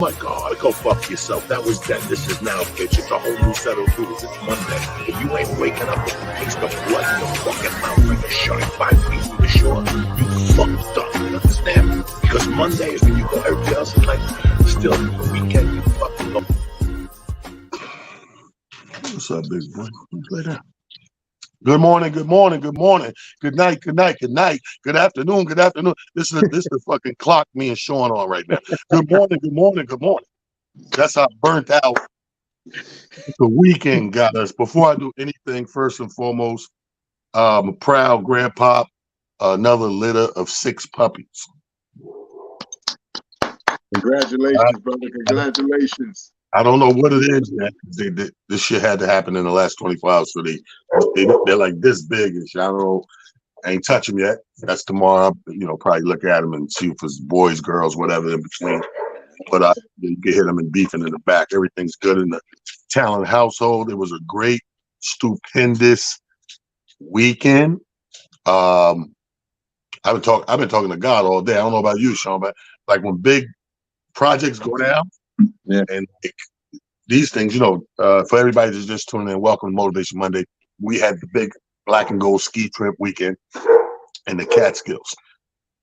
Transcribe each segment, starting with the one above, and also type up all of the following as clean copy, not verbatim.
My God, go fuck yourself. That was then. This is now, bitch. It's a whole new set of rules. It's Monday. If you ain't waking up with a taste of blood in your fucking mouth like a shark 5 feet from the shore, you fucked up. You understand? Because Monday is when you go every else in life. Still, the weekend, you fucking go. What's up, big boy? Play that. Good morning, good morning, good morning, good night, good night, good night, good afternoon, good afternoon. This is the fucking clock me and Sean on right now. Good morning, good morning, good morning. That's how burnt out the weekend got us. Before I do anything, first and foremost, I'm a proud grandpa, another litter of 6 puppies. Congratulations, brother. Congratulations. I don't know what it is, man. This shit had to happen in the last 24 hours. So they're like this big and shit. I don't know. I ain't touch them yet. That's tomorrow. Probably look at them and see if it's boys, girls, whatever in between. But you can hit them and beefing in the back. Everything's good in the Talent household. It was a great, stupendous weekend. I've been talking to God all day. I don't know about you, Sean, but like when big projects go down, yeah, and these things, for everybody that's just tuning in, welcome to Motivation Monday. We had the big Black and Gold ski trip weekend in the Catskills.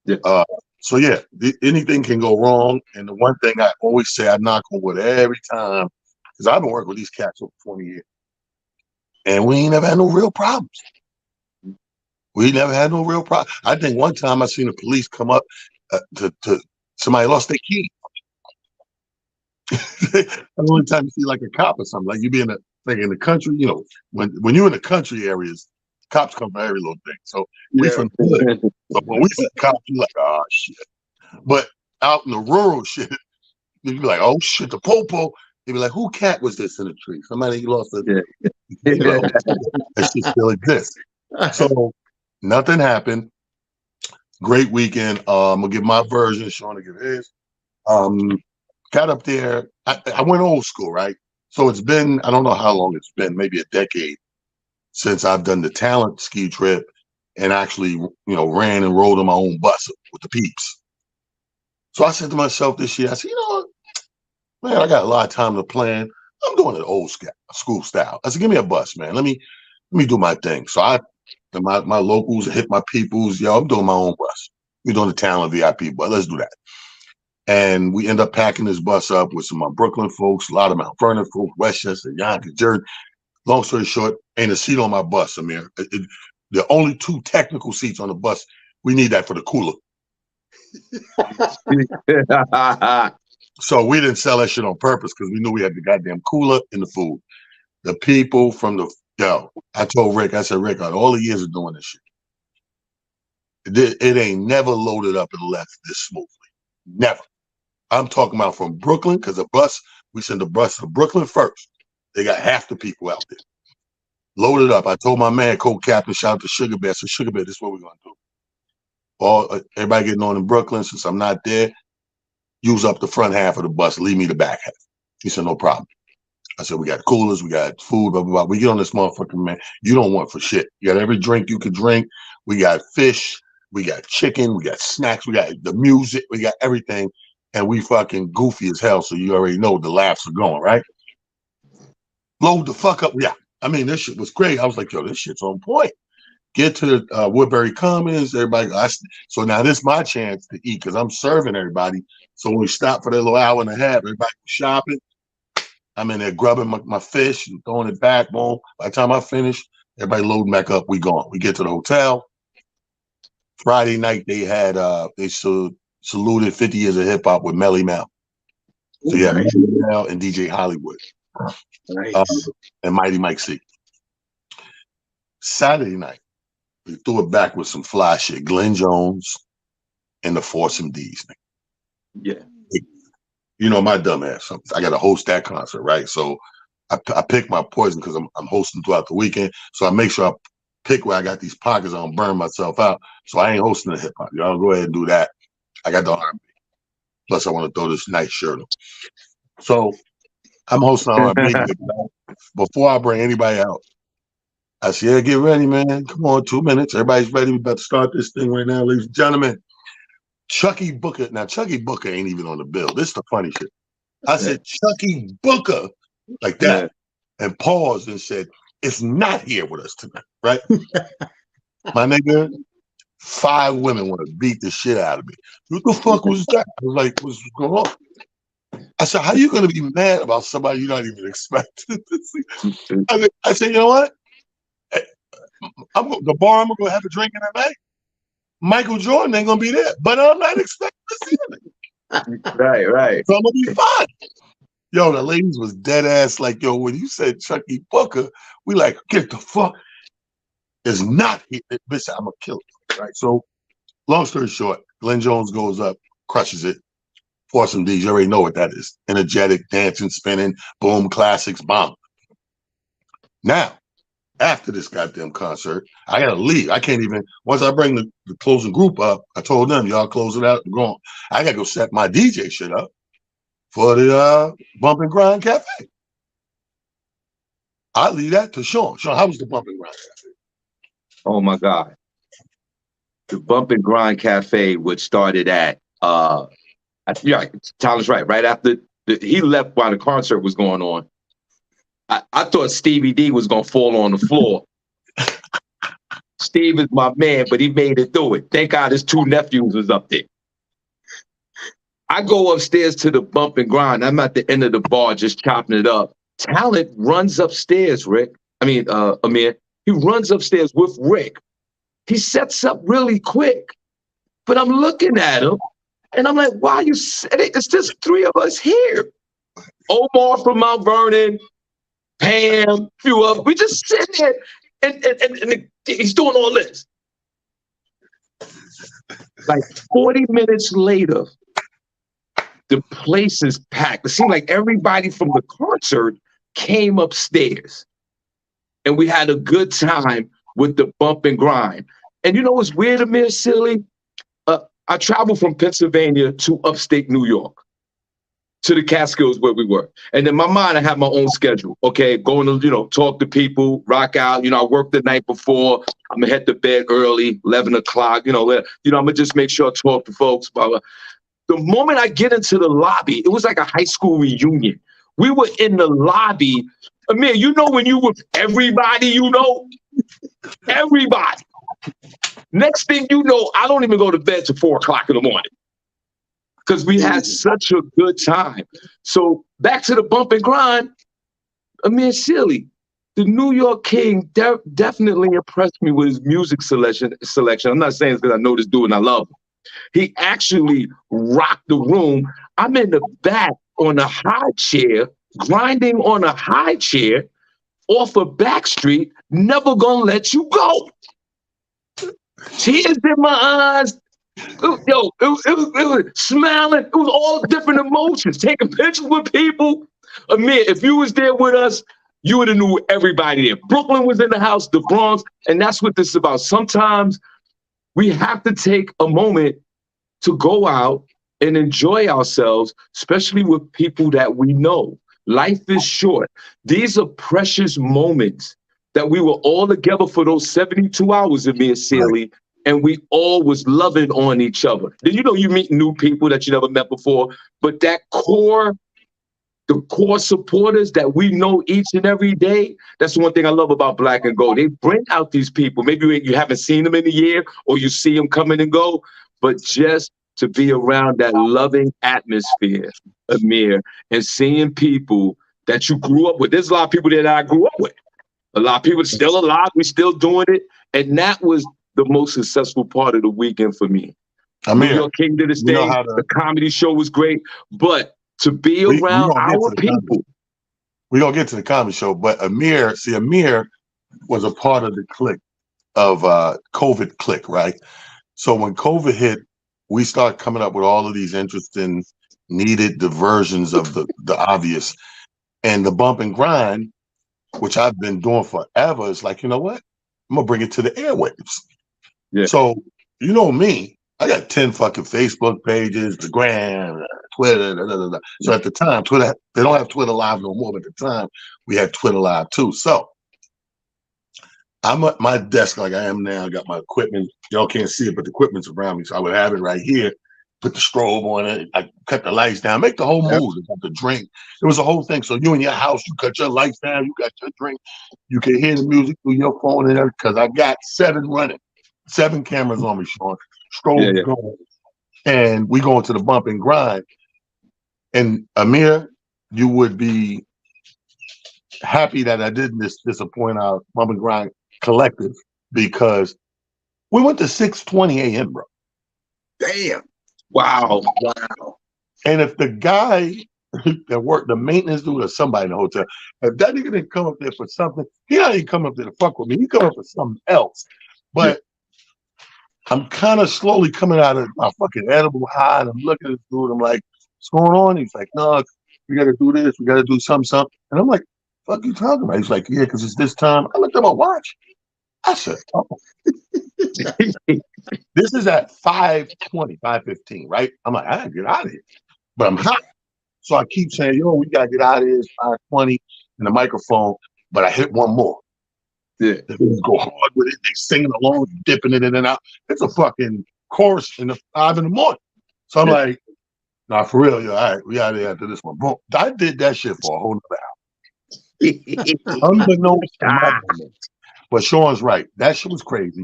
Yeah. So yeah, anything can go wrong. And the one thing I always say, I knock on wood every time, because I've been working with these cats over 20 years, and we ain't never had no real problems. We never had no real problem. I think one time I seen the police come up to somebody lost their key. The only time you see like a cop or something, like you be in the country, when you're in the country areas, cops come for every little thing. So we from the hood. But when we see cops, you're like, oh shit. But out in the rural shit, you'd be like, oh shit, the popo. You'd be like, who cat was this in the tree? Somebody lost a that shit still exists. So nothing happened. Great weekend. I'm gonna give my version, Sean to give his. Got up there. I went old school, right? So it's been, I don't know how long it's been, maybe a decade since I've done the Talent ski trip and actually, ran and rode on my own bus with the peeps. So I said to myself this year, I said, man, I got a lot of time to plan. I'm doing it old school style. I said, give me a bus, man. Let me do my thing. So my locals hit my peoples. I'm doing my own bus. We're doing the Talent VIP, but let's do that. And we end up packing this bus up with some of my Brooklyn folks, a lot of Mount Vernon folks, Westchester, Yonkers, Jersey. Long story short, ain't a seat on my bus, Amir. The only 2 technical seats on the bus, we need that for the cooler. So we didn't sell that shit on purpose because we knew we had the goddamn cooler and the food. The people from I told Rick, I said, Rick, out of all the years of doing this shit, it ain't never loaded up and left this smoothly. Never. I'm talking about from Brooklyn, because we send the bus to Brooklyn first. They got half the people out there. Loaded up. I told my man, co-captain, shout out to Sugar Bear. So Sugar Bear, this is what we're going to do. Everybody getting on in Brooklyn, since I'm not there, use up the front half of the bus, leave me the back half. He said, no problem. I said, we got coolers, we got food, blah, blah, blah. We get on this motherfucking, man. You don't want for shit. You got every drink you could drink. We got fish. We got chicken. We got snacks. We got the music. We got everything. And we fucking goofy as hell, so you already know the laughs are going, right? Load the fuck up. Yeah. I mean, this shit was great. I was like, this shit's on point. Get to Woodbury Commons, everybody. So now this is my chance to eat because I'm serving everybody. So when we stop for that little hour and a half, everybody shopping. I'm in there grubbing my fish and throwing it back. Boom. By the time I finish, everybody loading back up. We gone. We get to the hotel. Friday night, they had, they saluted 50 years of hip hop with Melly Mel. So yeah, nice. Melly Mel and DJ Hollywood. Nice. And Mighty Mike C. Saturday night, we threw it back with some fly shit. Glenn Jones and the Foursome D's. Yeah. My dumb ass. I got to host that concert, right? So I pick my poison because I'm hosting throughout the weekend. So I make sure I pick where I got these pockets. I don't burn myself out. So I ain't hosting the hip hop. Y'all go ahead and do that. I got the R&B. Plus, I want to throw this nice shirt on. So I'm hosting R&B. Before I bring anybody out, I said, yeah, get ready, man. Come on, 2 minutes. Everybody's ready. We about to start this thing right now, ladies and gentlemen. Chucky Booker. Now, Chucky Booker ain't even on the bill. This is the funny shit. I said, Chucky Booker, like that, and paused and said, it's not here with us tonight, right? My nigga, 5 women want to beat the shit out of me. What the fuck was that? I was like, what's going on? I said, how are you going to be mad about somebody you're not even expecting to see? I said, you know what? The bar I'm going to have a drink in tonight, Michael Jordan ain't going to be there, but I'm not expecting to see him. Right. So I'm going to be fine. Yo, the ladies was dead ass like, yo, when you said Chucky Booker, we like, get the fuck. It's not here. Bitch, I'm going to kill it. Right? So, long story short, Glenn Jones goes up, crushes it. Foursome D's, you already know what that is. Energetic, dancing, spinning, boom, classics, bomb. Now, after this goddamn concert, I gotta leave. I can't even, once I bring the closing group up, I told them, y'all close it out, I'm going. I gotta go set my DJ shit up for the Bump and Grind Cafe. I leave that to Sean. Sean, how was the Bump and Grind Cafe? Oh my God. The Bump and Grind Cafe, which started at yeah, Tyler's right after he left while the concert was going on. I thought Stevie D was gonna fall on the floor. Steve is my man, but he made it through it. Thank God his 2 nephews was up there. I go upstairs to the Bump and Grind. I'm at the end of the bar just chopping it up. Talent runs upstairs, Amir. He runs upstairs with Rick. He sets up really quick. But I'm looking at him, and I'm like, why are you sitting? It's just 3 of us here. Omar from Mount Vernon, Pam, few of us. We just sitting there, and he's doing all this. Like 40 minutes later, the place is packed. It seemed like everybody from the concert came upstairs. And we had a good time with the Bump and Grind. And you know what's weird, Amir, silly? I traveled from Pennsylvania to upstate New York, to the Catskills where we were. And in my mind, I had my own schedule, okay? Going to, talk to people, rock out. I worked the night before. I'm going to head to bed early, 11 o'clock. I'm going to just make sure I talk to folks, blah, blah. The moment I get into the lobby, it was like a high school reunion. We were in the lobby. Amir, when you with everybody, everybody. Next thing you know, I don't even go to bed till 4 o'clock in the morning because we had such a good time. So back to the Bump and Grind, Amir Sealy, the New York King definitely impressed me with his music selection. I'm not saying it's because I know this dude and I love him. He actually rocked the room. I'm in the back on a high chair, grinding on a high chair off of Backstreet, Never Gonna Let You Go. Tears in my eyes. It was smiling. It was all different emotions. Taking pictures with people. Amir, if you was there with us, you would have knew everybody there. Brooklyn was in the house, the Bronx, and that's what this is about. Sometimes we have to take a moment to go out and enjoy ourselves, especially with people that we know. Life is short. These are precious moments that we were all together for those 72 hours of me and Sealy, right. And we all was loving on each other. Then you meet new people that you never met before, but the core supporters that we know each and every day, that's the one thing I love about Black and Gold. They bring out these people. Maybe you haven't seen them in a year or you see them coming and go, but just to be around that loving atmosphere, Amir, and seeing people that you grew up with. There's a lot of people that I grew up with. A lot of people still alive. We still doing it. And that was the most successful part of the weekend for me. Amir, New York King did his thing. The comedy show was great. But to be around our people. We're going to get to the comedy show. But Amir was a part of the clique of COVID clique, right? So when COVID hit, we started coming up with all of these interesting, needed diversions of the obvious. And the Bump and Grind, which I've been doing forever, is like, you know what? I'm going to bring it to the airwaves. Yeah. So, you know me, I got 10 fucking Facebook pages, the Gram, Twitter, So at the time, Twitter, they don't have Twitter Live no more, but at the time, we had Twitter Live too. So I'm at my desk like I am now. I got my equipment. Y'all can't see it, but the equipment's around me. So I would have it right here. put the strobe on it. I cut the lights down, make the whole mood. Got the drink. It was a whole thing. So you in your house, you cut your lights down, you got your drink. You can hear the music through your phone and everything. Because I got 7 cameras on me, Sean. Strobe going. And we going to the bump and grind. And Amir, you would be happy that I didn't disappoint our bump and grind collective because we went to 6:20 a.m., bro. Damn. Wow. And if the guy that worked, the maintenance dude or somebody in the hotel, if that nigga didn't come up there for something, he not even come up there to fuck with me. He come up for something else. But I'm kind of slowly coming out of my fucking edible high, and I'm looking at this dude. I'm like, what's going on? He's like, no, we got to do this. We got to do something. And I'm like, fuck you talking about? He's like, yeah, because it's this time. I looked at my watch. I said, oh. This is at 5:20, 5:15, right? I'm like, I gotta get out of here. But I'm hot. So I keep saying, yo, we gotta get out of here. It's 5:20 in the microphone. But I hit one more. Yeah. They go hard with it. They singing along, dipping it in and out. It's a fucking chorus in the 5 in the morning. So I'm like, nah, for real, yo, all right, we out of here after this one. Boom. I did that shit for a whole nother hour. Unbeknownst to my woman. But Sean's right. That shit was crazy.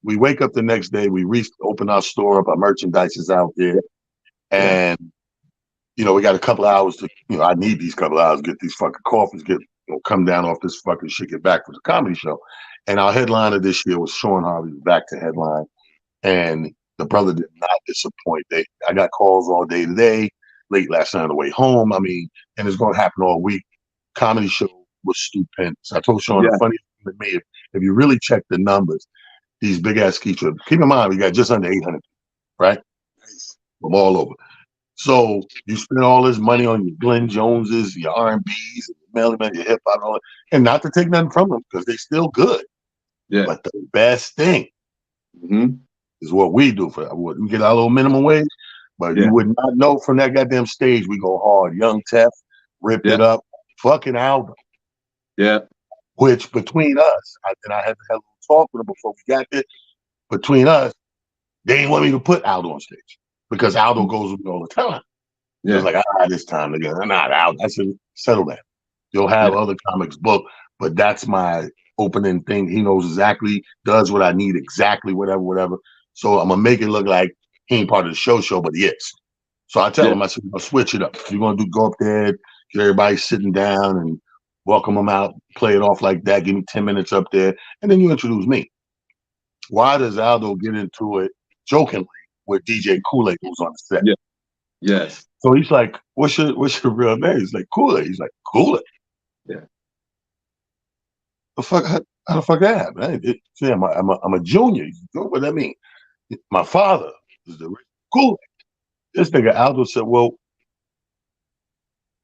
We wake up the next day. We open our store up. Our merchandise is out there. And, we got a couple of hours to, I need these couple of hours to get these fucking coffins, come down off this fucking shit, get back for the comedy show. And our headliner this year was Sean Harvey, back to headline. And the brother did not disappoint. I got calls all day today, late last night on the way home. I mean, and it's going to happen all week. Comedy show was stupendous. I told Sean the funniest thing to me, if you really check the numbers, these big ass ski trips. Keep in mind, we got just under 800, right? From all over. So you spend all this money on your Glenn Joneses, your R&Bs, your hip hop, all that, and not to take nothing from them because they're still good. Yeah. But the best thing is what we do for that. We get our little minimum wage, but you would not know from that goddamn stage we go hard. Young Tef ripped it up, fucking album. Yeah. Which between us, I had to have a little talk with them before we got there. Between us, they didn't want me to put Aldo on stage because Aldo goes with me all the time. Yeah. I was like, this time again, I'm not out. I said, settle that. You'll have other comics booked, but that's my opening thing. He knows exactly, does what I need exactly, whatever. So I'm gonna make it look like he ain't part of the show, but he is. So I tell him, I said, switch it up. You're gonna go up there, get everybody sitting down and welcome them out, play it off like that, give me 10 minutes up there, and then you introduce me. Why does Aldo get into it jokingly with DJ Kool-Aid who's on the set? Yeah. Yes. So he's like, what's your real name? He's like, Kool-Aid. He's like, Kool-Aid. Yeah. The fuck, how the fuck that happened? I'm a junior. You know what that mean? My father is the Kool-Aid. This nigga Aldo said, well,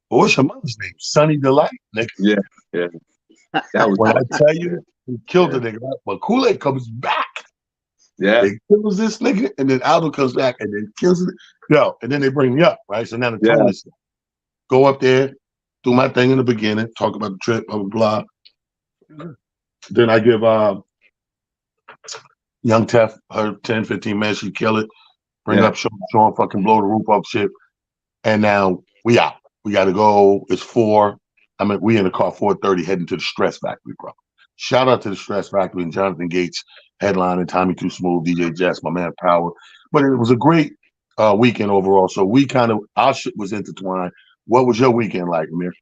what's your mother's name? Sunny Delight, nigga. Yeah. That was when I tell you, he killed the nigga. But Kool-Aid comes back. Yeah. They kills this nigga, and then Aldo comes back and then kills it. And then they bring me up, right? So now the time is go up there, do my thing in the beginning, talk about the trip, blah, blah, blah. Then I give Young Tef her 10, 15 minutes, she kill it, bring up Sean, fucking blow the roof off shit. And now we out. We got to go. It's 4. We in the car 4:30 heading to the Stress Factory, bro. Shout out to the Stress Factory and Jonathan Gates headlining, Tommy Too Smooth, DJ Jess, my man Power. But it was a great weekend overall. So our shit was intertwined. What was your weekend like, Amir?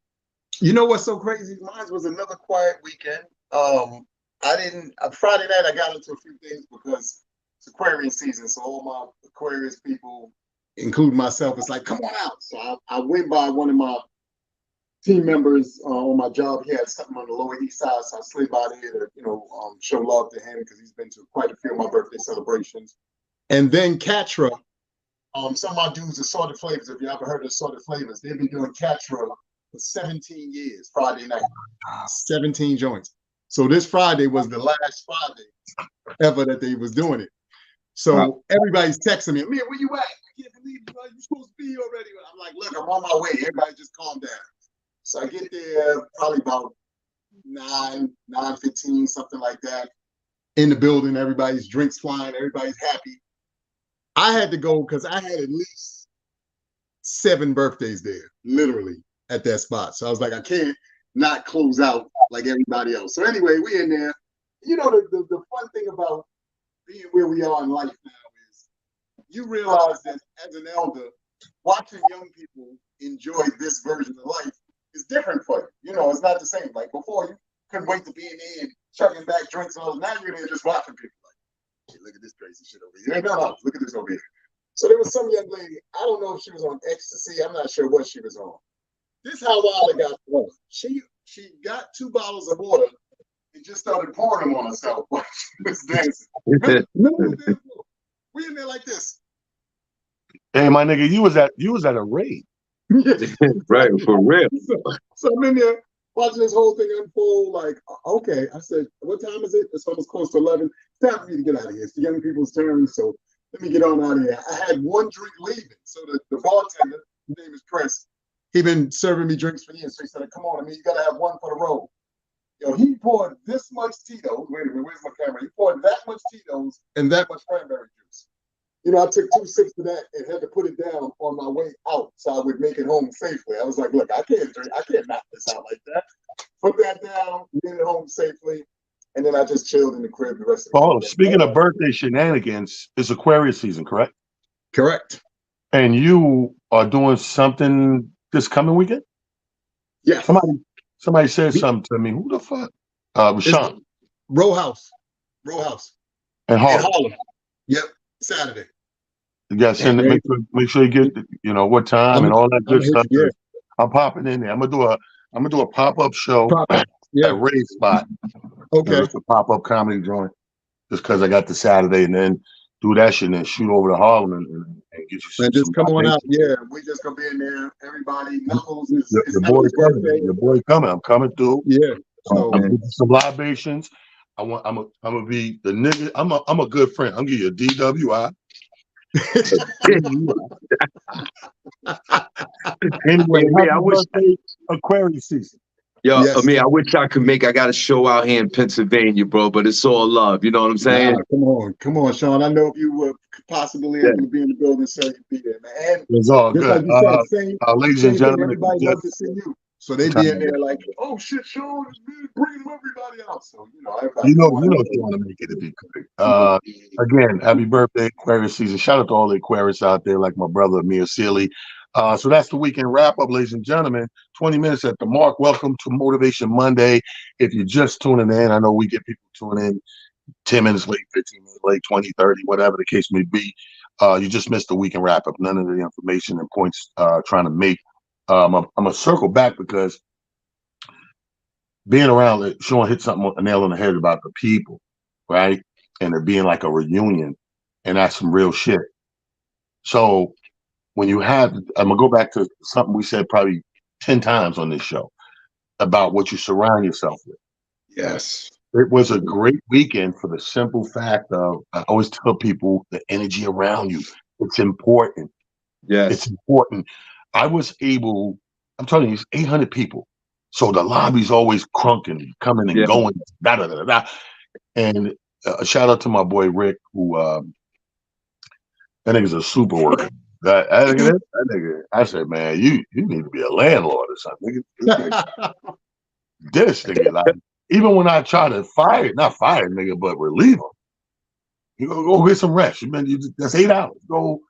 You know what's so crazy? Mine was another quiet weekend. Friday night I got into a few things because it's Aquarius season. So all my Aquarius people, including myself, it's like, come on out. So I went by one of my team members on my job. He had something on the Lower East Side, so I slid by there to, show love to him because he's been to quite a few of my birthday celebrations. And then Catra, some of my dudes, Assorted Flavors. If you ever heard of Assorted Flavors, they've been doing Catra for 17 years. Friday night, 17 joints. So this Friday was the last Friday ever that they was doing it. So everybody's texting me, "Man, where you at? I can't believe you. You're supposed to be here already." I'm like, "Look, I'm on my way. Everybody just calm down." So I get there probably about 9:15, something like that. In the building, everybody's drinks flying, everybody's happy. I had to go because I had at least 7 birthdays there, literally at that spot. So I was like, I can't not close out like everybody else. So anyway, we in there. You know, the fun thing about being where we are in life now is you realize that as an elder, watching young people enjoy this version of life is different for you. You know, it's not the same. Like before, you couldn't wait to be in there and chugging back drinks and all. Now you're there just watching people like, hey, look at this crazy shit over here. Hey, no, look at this over here. So there was some young lady, I don't know if she was on ecstasy, I'm not sure what she was on. This is how wild it got for her. She got 2 bottles of water and just started pouring them on herself while she was dancing. We in there like this. Hey, my nigga, you was at a rave. Right, for real. So I'm in there watching this whole thing unfold. Like, okay, I said, what time is it? It's almost close to 11. It's time for me to get out of here. It's the young people's turn, so let me get on out of here. I had 1 drink leaving, so the bartender, his name is Chris, he been serving me drinks for years. So he said, come on, I mean, you gotta have 1 for the road. Yo, he poured this much Tito's. Wait a minute, where's my camera? He poured that much Tito's and that much cranberry juice. You know, I took 2 sips of that and had to put it down on my way out so I would make it home safely. I was like, look, I can't drink. I can't knock this out like that. Put that down, get it home safely. And then I just chilled in the crib the rest of the Oh, day. speaking of birthday shenanigans, it's Aquarius season, correct? Correct. And you are doing something this coming weekend? Yeah. Somebody said something to me. Who the fuck? Rashawn. Row House. And In Harlem. Harlem. Yep. Saturday. You got to send it. Make sure you get what time and all that good stuff. Yeah. I'm popping in there. I'm gonna do a pop-up show at Rave Spot. Okay. It's a pop-up comedy joint. Just because I got the Saturday, and then do that shit and then shoot over to Harlem and get you some. And just come on out. Yeah, we just gonna be in there. Everybody, Knuckles is your boy coming. I'm coming through. Yeah. So I'm getting some libations. I'm gonna be the nigga. I'm a good friend. I'm gonna give you a DWI. Anyway, I wish Aquarius season. Yo, yes. I wish I could make. I got a show out here in Pennsylvania, bro. But it's all love. You know what I'm saying? Come on, Sean. I know if you were possibly able to be in the building, so you'd be there, man. And it's all good. Like you said, ladies and gentlemen, everybody loves to see you. So they be in there like, oh shit, Sean, bring everybody out. So everybody. You want to make it be great. Again, happy birthday, Aquarius season. Shout out to all the Aquarius out there, like my brother Amir Sealy. So that's the weekend wrap up, ladies and gentlemen. 20 minutes at the mark. Welcome to Motivation Monday. If you're just tuning in, I know we get people tuning in 10 minutes late, 15 minutes late, 20, 30, whatever the case may be. You just missed the weekend wrap up. None of the information and points trying to make. I'm gonna circle back because being around, Sean hit a nail on the head about the people, right? And it being like a reunion, and that's some real shit. So when you have, I'm gonna go back to something we said probably 10 times on this show about what you surround yourself with. Yes. It was a great weekend for the simple fact of, I always tell people, the energy around you. It's important. Yes. It's important. I was able, I'm telling you, it's 800 people. So the lobby's always crunking, coming and going, da da da da. And a shout out to my boy Rick, who that nigga's a super worker. That nigga, I said, man, you need to be a landlord or something. This nigga, like, even when I try to not fire nigga, but relieve him, you go get some rest. That's 8 hours. Go.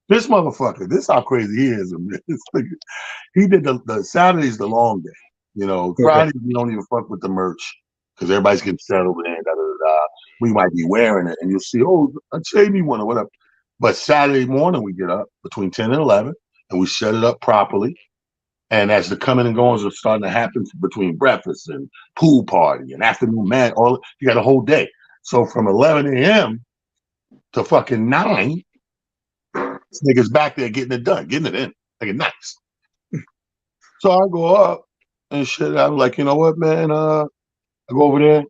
This motherfucker, this how crazy he is. He did the Saturday's the long day. Fridays we don't even fuck with the merch because everybody's getting settled in. We might be wearing it, and you'll see, I'd save me one or whatever. But Saturday morning we get up between 10 and 11, and we set it up properly. And as the coming and goings are starting to happen between breakfast and pool party and afternoon you got a whole day. So from 11 a.m. to fucking 9. This nigga's back there getting it done, getting it in, like it's nice. So I go up and shit. I'm like, you know what, man? I go over there.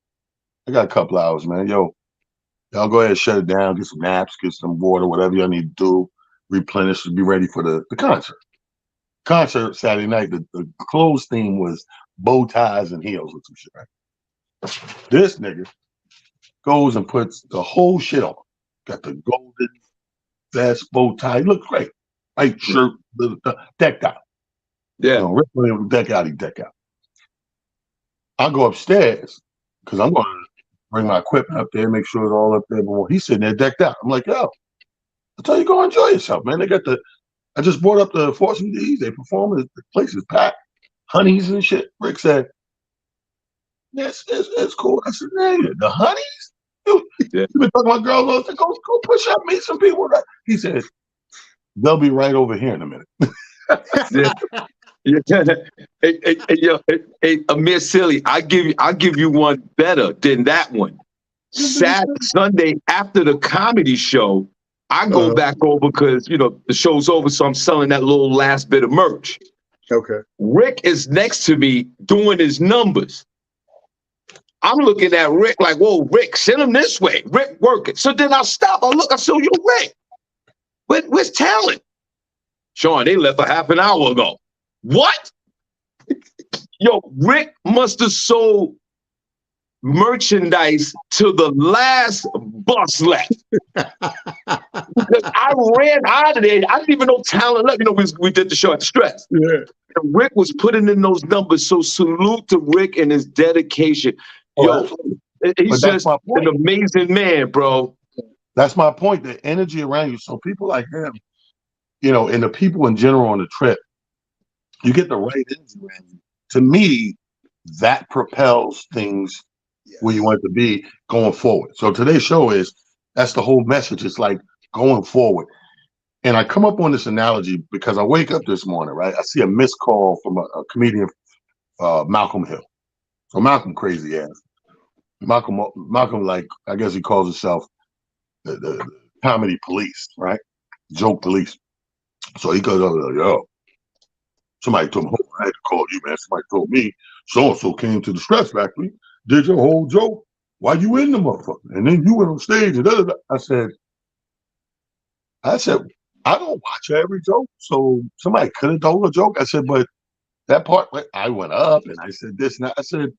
I got a couple hours, man. Yo, y'all go ahead and shut it down, get some naps, get some water, whatever y'all need to do, replenish, be ready for the concert. Concert Saturday night, the clothes theme was bow ties and heels or some shit, right? This nigga goes and puts the whole shit on. got the golden vest, bow tie. He looked great. White shirt, decked out. Yeah. You know, Rick Williams, deck out, he deck out. I go upstairs because I'm going to bring my equipment up there, make sure it's all up there. But he's sitting there decked out. I'm like, yo, I tell you, go enjoy yourself, man. They got I just brought up the Fortune D's. They performing. The place is packed. Honeys and shit. Rick said, yes, it's cool. I said, nigga, the honeys? You been talking about girls all the time. Go push up, meet some people. He said, they'll be right over here in a minute. Hey, Amir Silly, I'll give you one better than that one. Sunday after the comedy show, I go back over because the show's over, so I'm selling that little last bit of merch. Okay. Rick is next to me doing his numbers. I'm looking at Rick like, whoa, Rick, send him this way. Rick working. So then I stop. I look, I say, yo, Rick, where's talent? Sean, they left a half an hour ago. What? Yo, Rick must have sold merchandise to the last bus left. Because I ran out of there. I didn't even know talent left. We did the show at the Stress. Yeah. And Rick was putting in those numbers. So salute to Rick and his dedication. Yo, he's just an amazing man, bro. That's my point. The energy around you. So people like him, and the people in general on the trip, you get the right energy around you. To me, that propels things where you want it to be going forward. So today's show that's the whole message. It's like going forward. And I come up on this analogy because I wake up this morning, right? I see a missed call from a comedian, Malcolm Hill. So Malcolm, crazy ass. Malcolm, like, I guess he calls himself the comedy police, right? Joke police. So he goes over there, yo, somebody told me, I had to call you, man. Somebody told me so-and-so came to the Stress Factory, did your whole joke. Why you in the motherfucker? And then you went on stage and da-da-da. I said, I don't watch every joke. So somebody could have told a joke. I said, but that part, I went up and I said this and that. I said,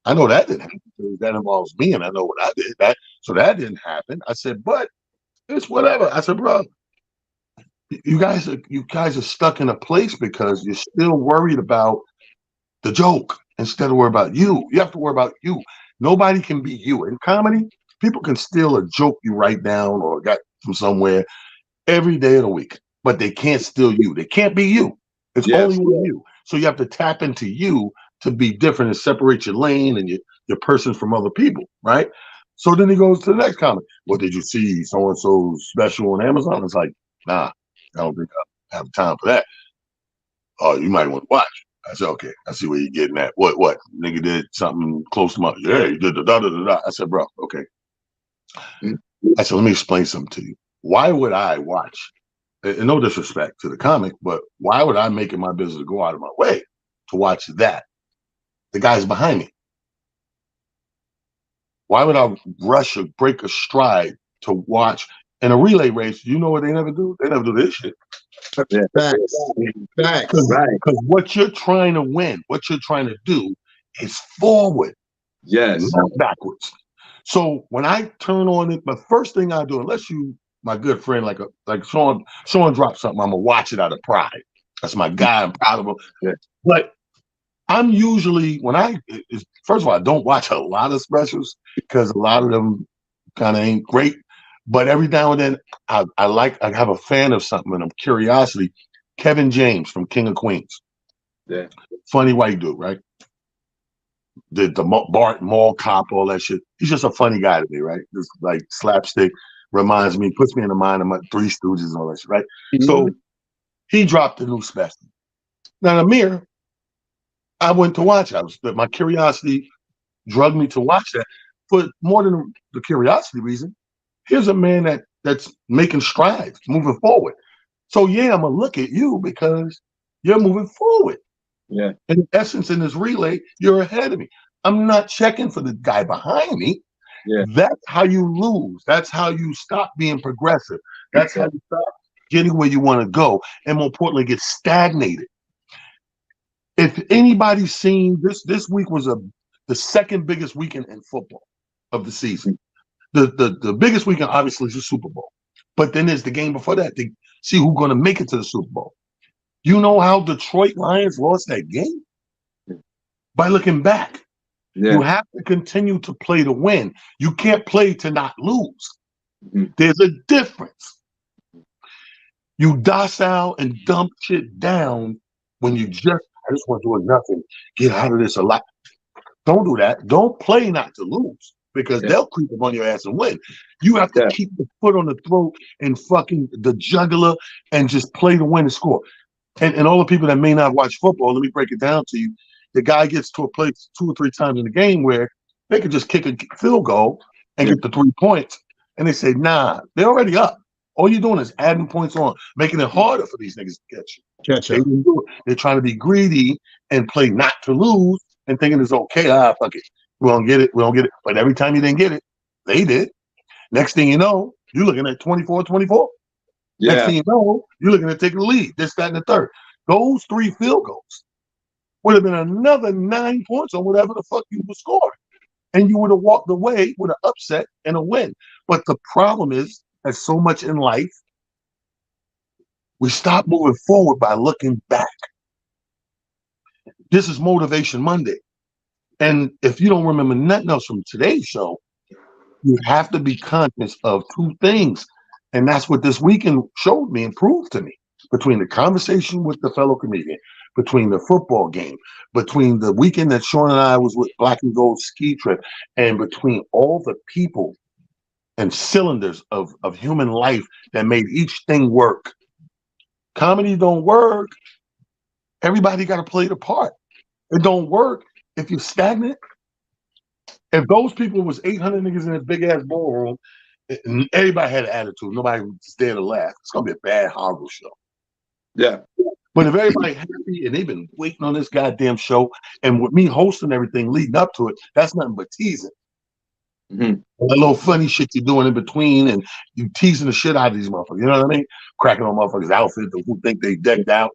I know that didn't happen because that involves me and I know what I did. So that didn't happen. I said, but it's whatever. I said, bro, you guys are stuck in a place because you're still worried about the joke instead of worry about you. You have to worry about you. Nobody can be you. In comedy, people can steal a joke you write down or got from somewhere every day of the week, but they can't steal you. They can't be you. It's only you. So you have to tap into you to be different and separate your lane and your person from other people, right? So then he goes to the next comment. Well, did you see so-and-so's special on Amazon? It's like, nah, I don't think I have time for that. Oh, you might want to watch. I said, okay, I see where you're getting at. What? Nigga did something close to my, yeah, he did the da-da-da-da. I said, bro, okay. I said, let me explain something to you. Why would I watch, and no disrespect to the comic, but why would I make it my business to go out of my way to watch that? The guy's behind me. Why would I rush or break a stride to watch in a relay race? You know what they never do? They never do this shit. Facts. Because what you're trying to win, what you're trying to do is forward. Yes. Not backwards. So when I turn on it, the first thing I do, unless you, my good friend, like Sean drops something, I'm gonna watch it out of pride. That's my guy. I'm proud of him. Yeah. But I'm usually first of all, I don't watch a lot of specials because a lot of them kind of ain't great. But every now and then, I have a fan of something, and I'm curiosity. Kevin James from King of Queens. Yeah. Funny white dude, right? The Bart Mall cop, all that shit. He's just a funny guy to me, right? Just like slapstick, puts me in the mind of my Three Stooges and all that shit, right? Mm-hmm. So he dropped a new special. Now, Amir, I went to watch. My curiosity drugged me to watch that. But more than the curiosity reason, here's a man that's making strides, moving forward. So yeah, I'm gonna look at you because you're moving forward. Yeah. In essence, in this relay, you're ahead of me. I'm not checking for the guy behind me. Yeah. That's how you lose. That's how you stop being progressive. That's how you stop getting where you want to go, and more importantly, get stagnated. If anybody's seen this week was the second biggest weekend in football of the season. The biggest weekend obviously is the Super Bowl, but then there's the game before that to see who's going to make it to the Super Bowl. You know how Detroit Lions lost that game? By looking back. You have to continue to play to win. You can't play to not lose. There's a difference. You docile and dump shit down when I just want to do nothing, get out of this a lot. Don't do that. Don't play not to lose because they'll creep up on your ass and win. You have to keep the foot on the throat and fucking the jugular and just play to win and score. And all the people that may not watch football, let me break it down to you. The guy gets to a place 2 or 3 times in the game where they could just kick a field goal and get the 3 points. And they say, nah, they're already up. All you're doing is adding points on, making it harder for these niggas to catch you. They didn't do it. They're trying to be greedy and play not to lose and thinking it's okay. Fuck it. We don't get it. We don't get it. But every time you didn't get it, they did. Next thing you know, you're looking at 24-24. Next thing you know, you're looking at taking the lead. This, that, and the third. Those 3 field goals would have been another 9 points on whatever the fuck you were scoring. And you would have walked away with an upset and a win. But the problem is, as so much in life, we stop moving forward by looking back. This is Motivation Monday. And if you don't remember nothing else from today's show, you have to be conscious of 2 things. And that's what this weekend showed me and proved to me. Between the conversation with the fellow comedian, between the football game, between the weekend that Sean and I was with Black and Gold ski trip, and between all the people and cylinders of human life that made each thing work. Comedy don't work. Everybody got to play the part. It don't work if you're stagnant. If those people was 800 niggas in a big ass ballroom, and everybody had an attitude, nobody was there to laugh, it's gonna be a bad, horrible show. Yeah. But if everybody happy and they've been waiting on this goddamn show, and with me hosting everything leading up to it, that's nothing but teasing. That little funny shit you're doing in between, and you teasing the shit out of these motherfuckers. You know what I mean? Cracking on motherfuckers' outfits who think they decked out.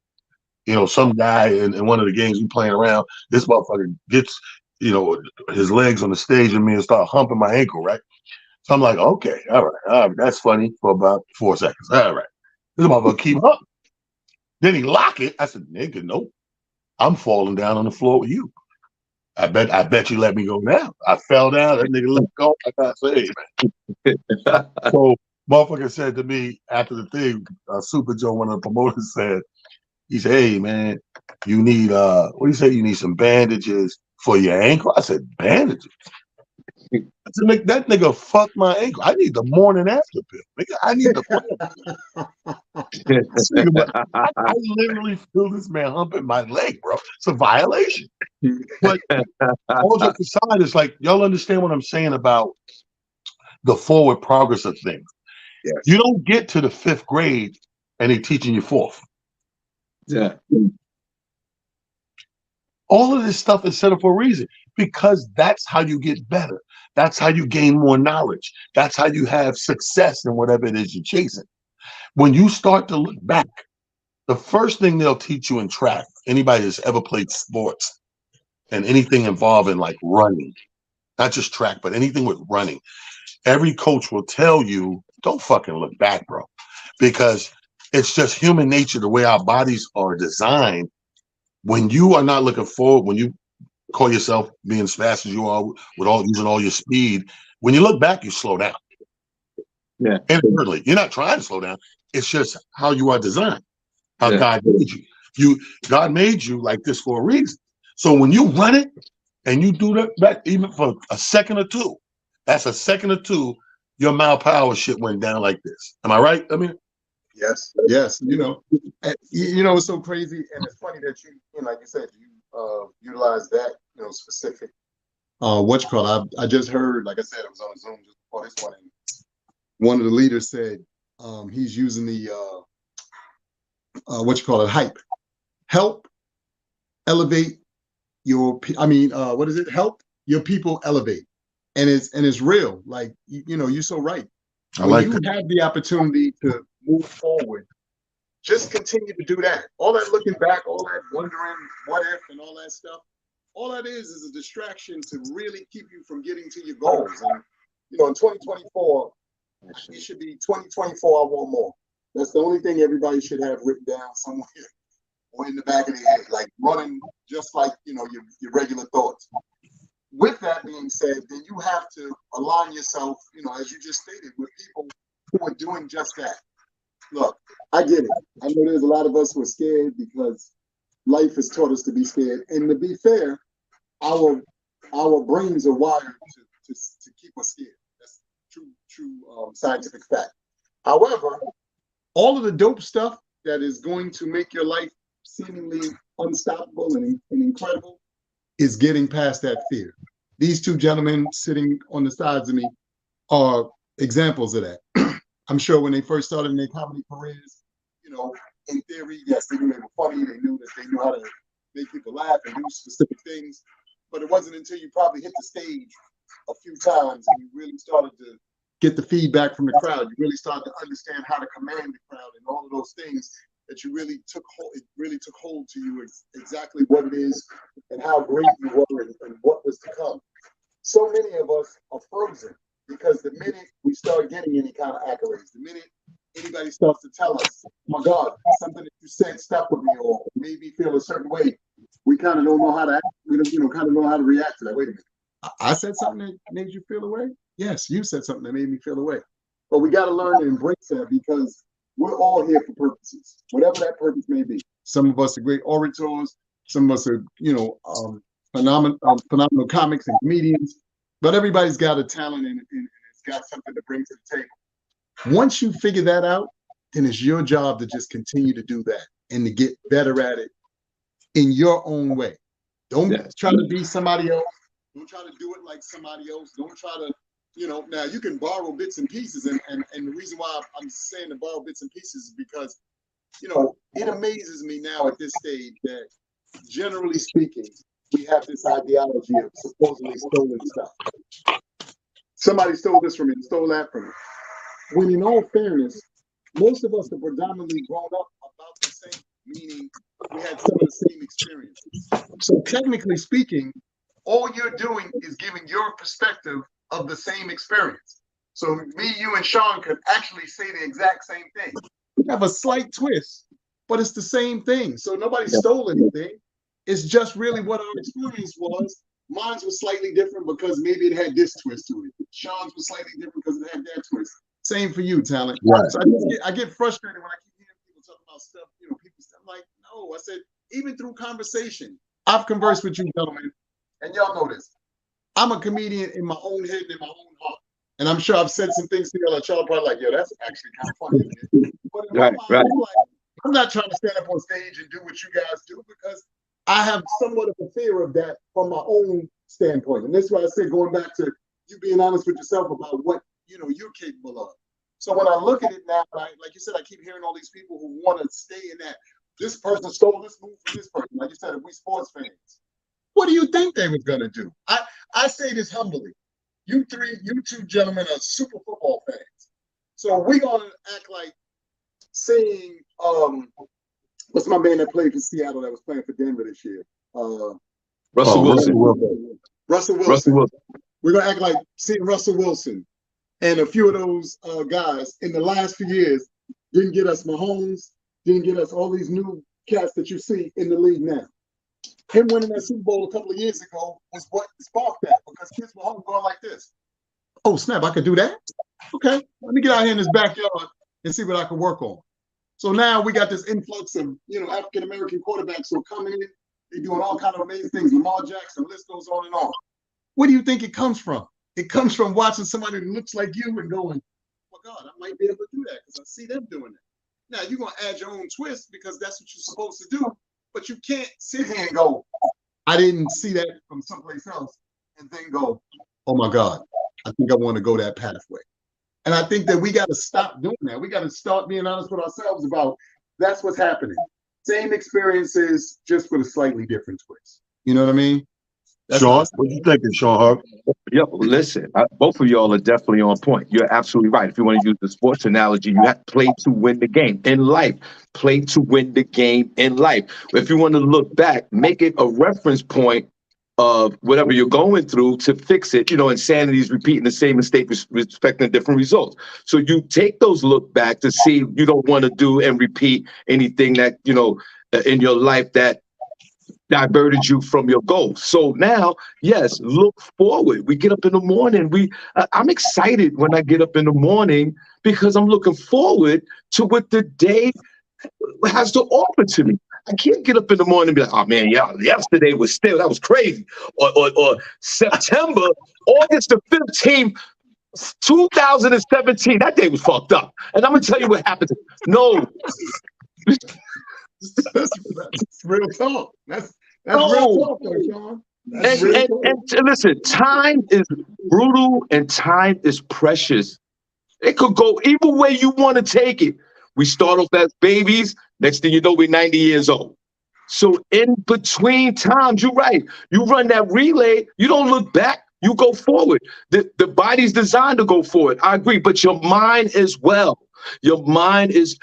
You know, some guy in one of the games we playing around, this motherfucker gets, you know, his legs on the stage and me and start humping my ankle, right? So I'm like, okay, all right, that's funny for about 4 seconds. All right. This motherfucker keep up. Then he lock it. I said, nigga, nope. I'm falling down on the floor with you. I bet you let me go now. I fell down. That nigga let go. I got saved, man. So motherfucker said to me after the thing, Super Joe, one of the promoters said, he said, hey man, you need what do you say? You need some bandages for your ankle. I said, bandages? I said, make that nigga fuck my ankle. I need the morning after pill. Nigga, I need the I literally feel this man humping my leg, bro. It's a violation. But all jokes aside, it's like, y'all understand what I'm saying about the forward progress of things. Yes. You don't get to the 5th grade and they teaching you 4th. Yeah. All of this stuff is set up for a reason, because that's how you get better. That's how you gain more knowledge. That's how you have success in whatever it is you're chasing. When you start to look back, the first thing they'll teach you in track, anybody that's ever played sports and anything involving like running, not just track, but anything with running, every coach will tell you, don't fucking look back, bro, because it's just human nature, the way our bodies are designed. When you are not looking forward, when you call yourself being as fast as you are with using all your speed, when you look back, you slow down. Yeah. Inadvertently. You're not trying to slow down. It's just how you are designed, how God made you. God made you like this for a reason. So when you run it and you do that even for a second or two, that's a second or two, your mile per hour shit went down like this. Am I right? I mean, yes. You know, it's so crazy, and it's funny that you like you said, you utilize that, specific. What you call it? I just heard, like I said, I was on a Zoom just before this one, and one of the leaders said he's using the hype, help elevate your. What is it? Help your people elevate, and it's real. Like you're so right. When you have the opportunity to move forward, just continue to do that. All that looking back, all that wondering what if and all that stuff, all that is a distraction to really keep you from getting to your goals. And in 2024, it should be 2024. I want more. That's the only thing everybody should have written down somewhere or in the back of their head, like running just like your regular thoughts. With that being said, then you have to align yourself, as you just stated, with people who are doing just that. Look, I get it. I know there's a lot of us who are scared because life has taught us to be scared. And to be fair, our brains are wired to keep us scared. That's true scientific fact. However, all of the dope stuff that is going to make your life seemingly unstoppable and incredible is getting past that fear. These two gentlemen sitting on the sides of me are examples of that. I'm sure when they first started in their comedy careers, in theory, yes, they knew they were funny. They knew how to make people laugh and do specific things. But it wasn't until you probably hit the stage a few times and you really started to get the feedback from the crowd. You really started to understand how to command the crowd and all of those things that you really took hold. It really took hold to you exactly what it is and how great you were and what was to come. So many of us are frozen because the minute we start getting any kind of accolades, the minute anybody starts to tell us, oh my God, something that you said stuck with me or made me feel a certain way, we kind of don't know how to act. We don't, kind of know how to react to that. Wait a minute. I said something that made you feel away? Yes, you said something that made me feel away. But we got to learn to embrace that because we're all here for purposes, whatever that purpose may be. Some of us are great orators. Some of us are, phenomenal comics and comedians. But everybody's got a talent and it's got something to bring to the table. Once you figure that out, then it's your job to just continue to do that and to get better at it in your own way. Don't try to be somebody else. Don't try to do it like somebody else. Don't try to, now you can borrow bits and pieces. And the reason why I'm saying to borrow bits and pieces is because, it amazes me now at this stage that generally speaking, we have this ideology of supposedly stolen stuff. Somebody stole this from me, stole that from me. When in all fairness, most of us are predominantly grown up about the same, meaning we had some of the same experiences. So technically speaking, all you're doing is giving your perspective of the same experience. So me, you, and Sean could actually say the exact same thing. We have a slight twist, but it's the same thing. So nobody stole anything. It's just really what our experience was. Mine's was slightly different because maybe it had this twist to it. Sean's was slightly different because it had that twist. Same for you, talent. Right. So I get frustrated when I keep hearing people talk about stuff. People say, I'm like, no. I said, even through conversation, I've conversed with you, gentlemen, and y'all know this. I'm a comedian in my own head and in my own heart. And I'm sure I've said some things to y'all that y'all probably like, yo, that's actually kind of funny. But in my mind, I'm like, I'm not trying to stand up on stage and do what you guys do because I have somewhat of a fear of that from my own standpoint. And that's why I say, going back to you being honest with yourself about what you're capable of. So when I look at it now, like you said, I keep hearing all these people who want to stay in that. This person stole this move from this person. Like you said, if we sports fans, what do you think they was gonna do? I say this humbly. You two gentlemen are super football fans. So we're gonna act like saying, what's my man that played for Seattle that was playing for Denver this year? Russell Wilson. Russell Wilson. We're gonna act like seeing Russell Wilson and a few of those guys in the last few years didn't get us Mahomes, didn't get us all these new cats that you see in the league now. Him winning that Super Bowl a couple of years ago was what sparked that because kids were home going like this. Oh, snap, I could do that? Okay, let me get out here in this backyard and see what I can work on. So now we got this influx of, African-American quarterbacks who are coming in. They're doing all kinds of amazing things. Lamar Jackson, the list goes on and on. Where do you think it comes from? It comes from watching somebody who looks like you and going, oh, my God, I might be able to do that because I see them doing it. Now, you're going to add your own twist because that's what you're supposed to do. But you can't sit here and go, I didn't see that from someplace else, and then go, oh, my God, I think I want to go that pathway. And I think that we got to stop doing that. We got to start being honest with ourselves about that's what's happening. Same experiences, just with a slightly different twist. You know what I mean? That's Sean, what you thinking, Sean Harvey? Yo, listen, both of y'all are definitely on point. You're absolutely right. If you want to use the sports analogy, you have to play to win the game in life. Play to win the game in life. If you want to look back, make it a reference point of whatever you're going through to fix it. Insanity is repeating the same mistake, expecting different results. So you take those look back to see you don't want to do and repeat anything that, in your life that diverted you from your goals. So now, yes, look forward. We get up in the morning. I'm excited when I get up in the morning because I'm looking forward to what the day has to offer to me. I can't get up in the morning and be like, oh man, yeah, yesterday that was crazy. Or September, August the 15th, 2017, that day was fucked up. And I'm gonna tell you what happened. No. That's real talk. That's No. real talk, though, Sean. And listen, time is brutal and time is precious. It could go either way you want to take it. We start off as babies. Next thing you know, we're 90 years old. So in between times, you're right. You run that relay, you don't look back, you go forward. The body's designed to go forward. I agree, but your mind as well. Your mind is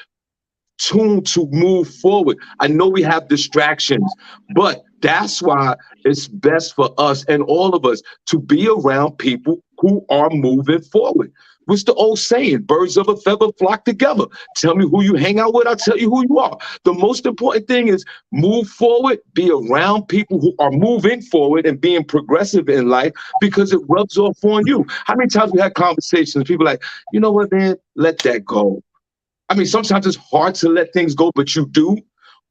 tuned to move forward. I know we have distractions, but that's why it's best for us and all of us to be around people who are moving forward. What's the old saying? Birds of a feather flock together. Tell me who you hang out with, I'll tell you who you are. The most important thing is move forward, be around people who are moving forward and being progressive in life because it rubs off on you. How many times we had conversations, people like, you know what, man, let that go. I mean, sometimes it's hard to let things go, but you do.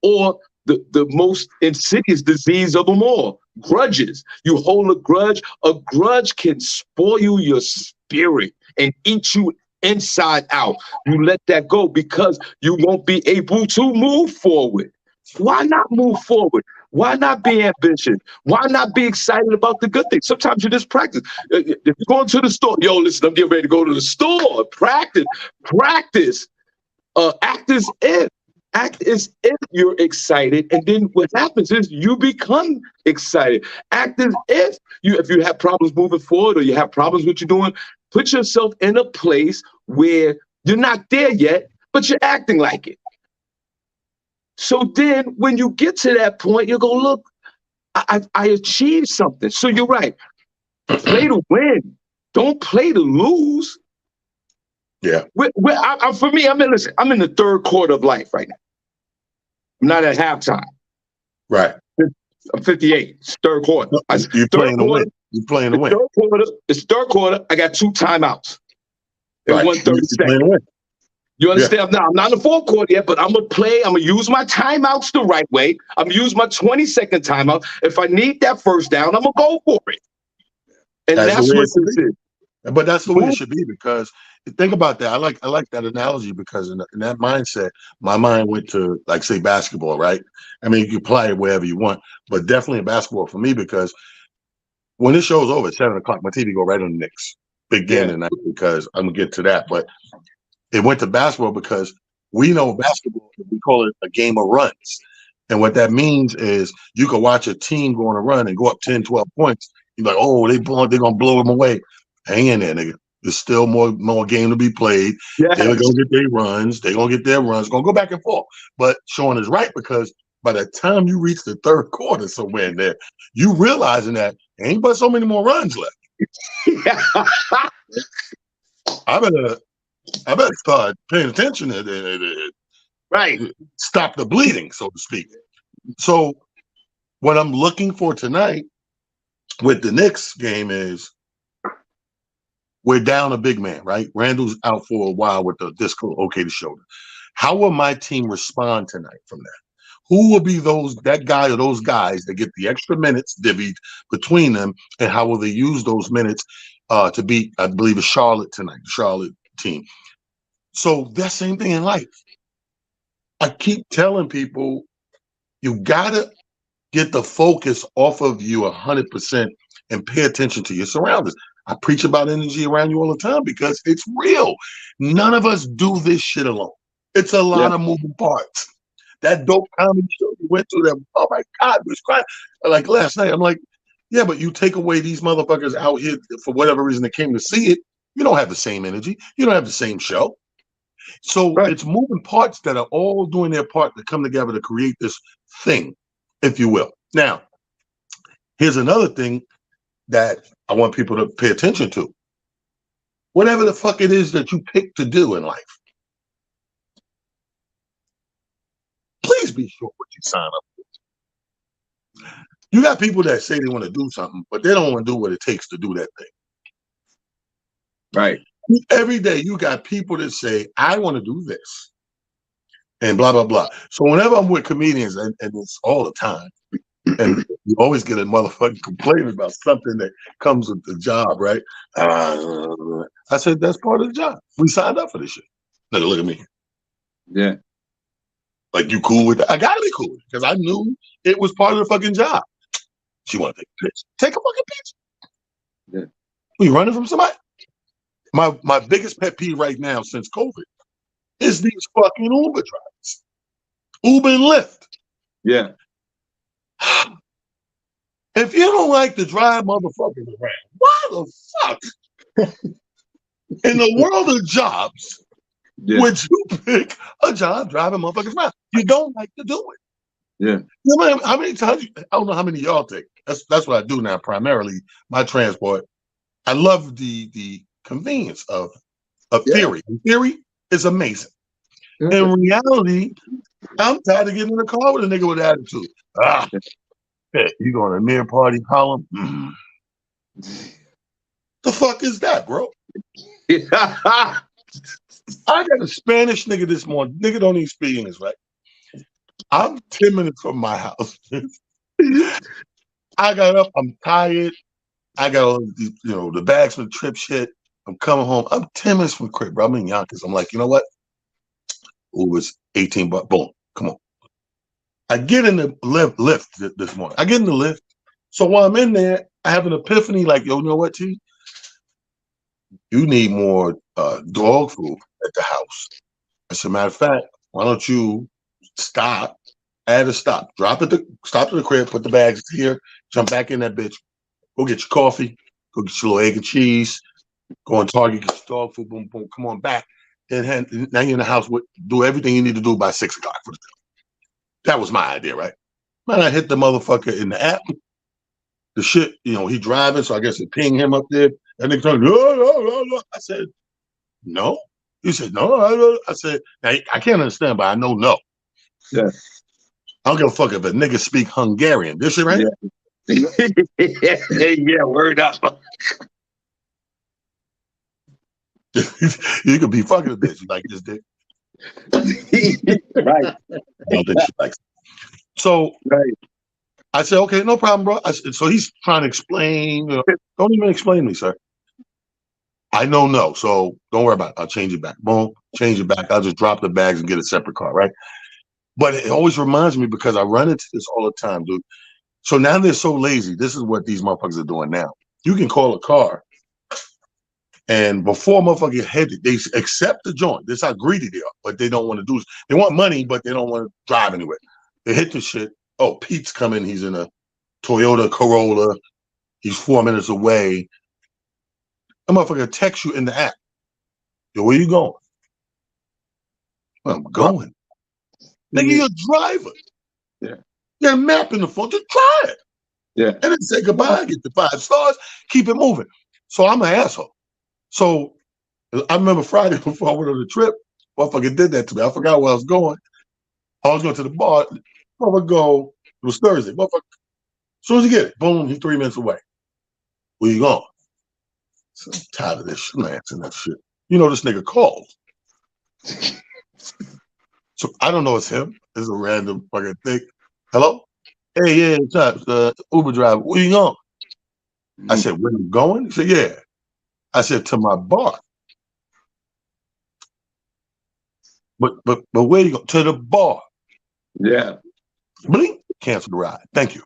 Or the most insidious disease of them all, grudges. You hold a grudge can spoil your spirit and eat you inside out. You let that go because you won't be able to move forward. Why not move forward? Why not be ambitious? Why not be excited about the good things? Sometimes you just practice. If you're going to the store, yo, listen, I'm getting ready to go to the store. Practice. Act as if you're excited, and then what happens is you become excited. Act as if you have problems moving forward or you have problems with what you're doing, put yourself in a place where you're not there yet, but you're acting like it. So then when you get to that point, you go, look, I achieved something. So you're right. Play to win. Don't play to lose. Yeah. For me, I'm in the third quarter of life right now. I'm not at halftime. Right. I'm 58. It's third quarter. You're playing to win. You're playing to win. It's third quarter. I got 2 timeouts. In right. 1/30 second. You understand? Now, I'm not in the fourth quarter yet, but I'm going to play. I'm going to use my timeouts the right way. I'm going to use my 20-second timeout. If I need that first down, I'm going to go for it. And that's what this is. But that's the way it should be, because think about that. I like that analogy, because in that mindset, my mind went to, like, say, basketball, right? I mean, you can apply it wherever you want, but definitely in basketball for me, because when this show's over at 7 o'clock, my TV go right on the Knicks. Big game tonight, because I'm going to get to that. But it went to basketball because we know basketball, we call it a game of runs. And what that means is you can watch a team go on a run and go up 10, 12 points. You're like, oh, they're going to blow them away. Hang in there, nigga. There's still more game to be played. Yes. They're going to get their runs. They're going to get their runs. Going to go back and forth. But Sean is right, because by the time you reach the third quarter somewhere in there, you realizing that ain't but so many more runs left. I better start paying attention to right. Stop the bleeding, so to speak. So what I'm looking for tonight with the Knicks game is, we're down a big man, right? Randall's out for a while with the dislocated shoulder. How will my team respond tonight from that? Who will be that guy or those guys that get the extra minutes divvied between them, and how will they use those minutes to beat, I believe, it's Charlotte tonight, the Charlotte team. So that same thing in life. I keep telling people, you gotta get the focus off of you 100% and pay attention to your surroundings. I preach about energy around you all the time because it's real. None of us do this shit alone. It's a lot of moving parts. That dope comedy show you went to, that, oh my God, we was crying. Like last night, I'm like, yeah, but you take away these motherfuckers out here for whatever reason they came to see it, you don't have the same energy. You don't have the same show. So it's moving parts that are all doing their part to come together to create this thing, if you will. Now, Here's another thing that I want people to pay attention to. Whatever the fuck it is that you pick to do in life, please be sure what you sign up for. You got people that say they want to do something, but they don't want to do what it takes to do that thing. Right. Every day you got people that say, I want to do this. And blah, blah, blah. So whenever I'm with comedians, and it's all the time, and you always get a motherfucking complaint about something that comes with the job, right? I said, that's part of the job. We signed up for this shit. Look at me. Yeah. Like, you cool with that? I gotta be cool with it because I knew it was part of the fucking job. She want to take a picture. Take a fucking picture. Yeah. We running from somebody? My biggest pet peeve right now since COVID is these fucking Uber drivers. Uber and Lyft. Yeah. If you don't like to drive motherfuckers around, why the fuck in the world of jobs would you pick a job driving motherfuckers around? You don't like to do it. Yeah. You know how many times? I don't know how many y'all take. That's what I do now. Primarily, my transport. I love the convenience of theory. Theory is amazing. In reality, I'm tired of getting in the car with a nigga with attitude. Hey, you going to a mirror party, Harlem? The fuck is that, bro? I got a Spanish nigga this morning. Nigga don't even speak English, right? I'm 10 minutes from my house. I got up. I'm tired. I got all these, the bags for the trip shit. I'm coming home. I'm 10 minutes from the crib, bro. I'm in Yonkers. I'm like, you know what? Uber's $18. Boom. Come on. I get in the lift this morning. I get in the lift. So while I'm in there, I have an epiphany like, yo, you know what, T? You need more dog food at the house. As a matter of fact, why don't you stop, add a stop, stop to the crib, put the bags here, jump back in that bitch, go get your coffee, go get your little egg and cheese, go on Target, get your dog food, boom, boom, come on back. And now you're in the house, do everything you need to do by 6 o'clock for the day. That was my idea, right? Man, I hit the motherfucker in the app. The shit, he driving, so I guess it pinged him up there. And they told me, I said, no. He said, no. I said, now, I can't understand, but I know no. Yeah. I don't give a fuck if a nigga speak Hungarian. This shit right here? Yeah, word up. You could be fucking a bitch. You like this dick? Right. I don't think she likes it. So right. I said, okay, no problem, bro. So he's trying to explain. Don't even explain to me, sir. I know no, so don't worry about it. I'll change it back. Boom, change it back. I'll just drop the bags and get a separate car, right? But it always reminds me because I run into this all the time, dude. So now they're so lazy. This is what these motherfuckers are doing now. You can call a car, and before motherfuckers get headed, they accept the joint. This is how greedy they are, but they don't want to do it. They want money, but they don't want to drive anywhere. They hit the shit. Oh, Pete's coming. He's in a Toyota Corolla. He's 4 minutes away. A motherfucker text you in the app. Yo, where you going? Well, I'm going. Nigga, you're a driver. Yeah. You're a map in the phone. Just try it. Yeah. And then say goodbye, get the 5 stars, keep it moving. So I'm an asshole. So I remember Friday before I went on the trip, motherfucker did that to me. I forgot where I was going. I was going to the bar. Motherfucker go, it was Thursday. Motherfucker, as soon as you get it, boom, he's 3 minutes away. Where you going? So I'm tired of this shit. I'm not answering that shit. This nigga called. So I don't know it's him. It's a random fucking thing. Hello? Hey, yeah, it's up. Uber driver. Where you going? I said, where you going? He said, yeah. I said, to my bar. But where you going? To the bar. Yeah. Blink. Cancel the ride. Thank you.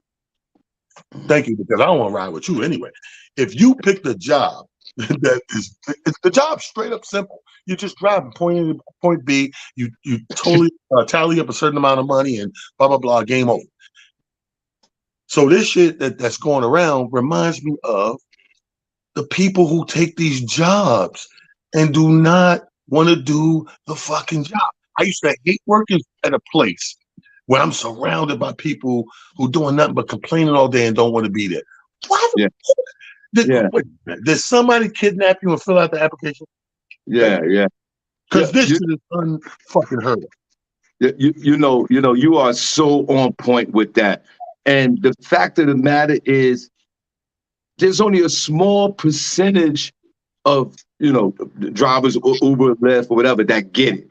Thank you, because I don't want to ride with you anyway. If you pick the job it's the job straight up simple. You just drive from point A to point B. You totally tally up a certain amount of money and blah, blah, blah, game over. So this shit that's going around reminds me of the people who take these jobs and do not want to do the fucking job. I used to hate working at a place when I'm surrounded by people who doing nothing but complaining all day and don't want to be there. Why? Yeah. Did somebody kidnap you and fill out the application? Yeah. Because this you, shit is unfucking heard of. You are so on point with that. And the fact of the matter is, there's only a small percentage of drivers or Uber, Lyft, or whatever that get it.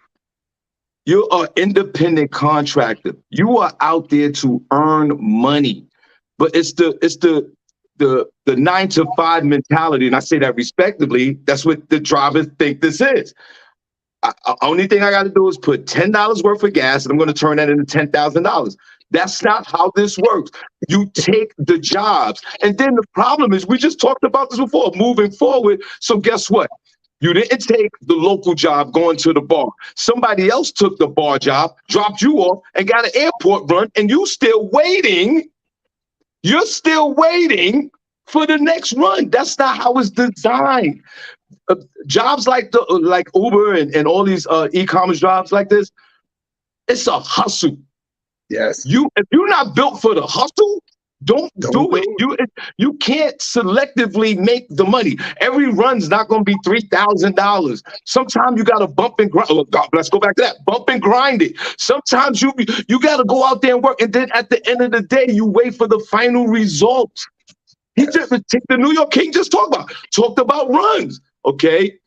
You are independent contractor. You are out there to earn money, but it's the 9 to 5 mentality, and I say that respectively. That's what the drivers think this is. Only thing I got to do is put $10 worth of gas, and I'm going to turn that into $10,000. That's not how this works. You take the jobs, and then the problem is, we just talked about this before. Moving forward, so guess what? You didn't take the local job going to the bar. Somebody else took the bar job, dropped you off, and got an airport run, and you still waiting. You're still waiting for the next run. That's not how it's designed. Jobs like Uber and all these e-commerce jobs like this, it's a hustle. Yes. If you're not built for the hustle, don't do it. You can't selectively make the money. Every run's not going to be $3,000. Sometimes you got to bump and grind. Oh, God, let's go back to that. Bump and grind it. Sometimes you got to go out there and work, and then at the end of the day, you wait for the final result. The New York King just talked about runs. Okay,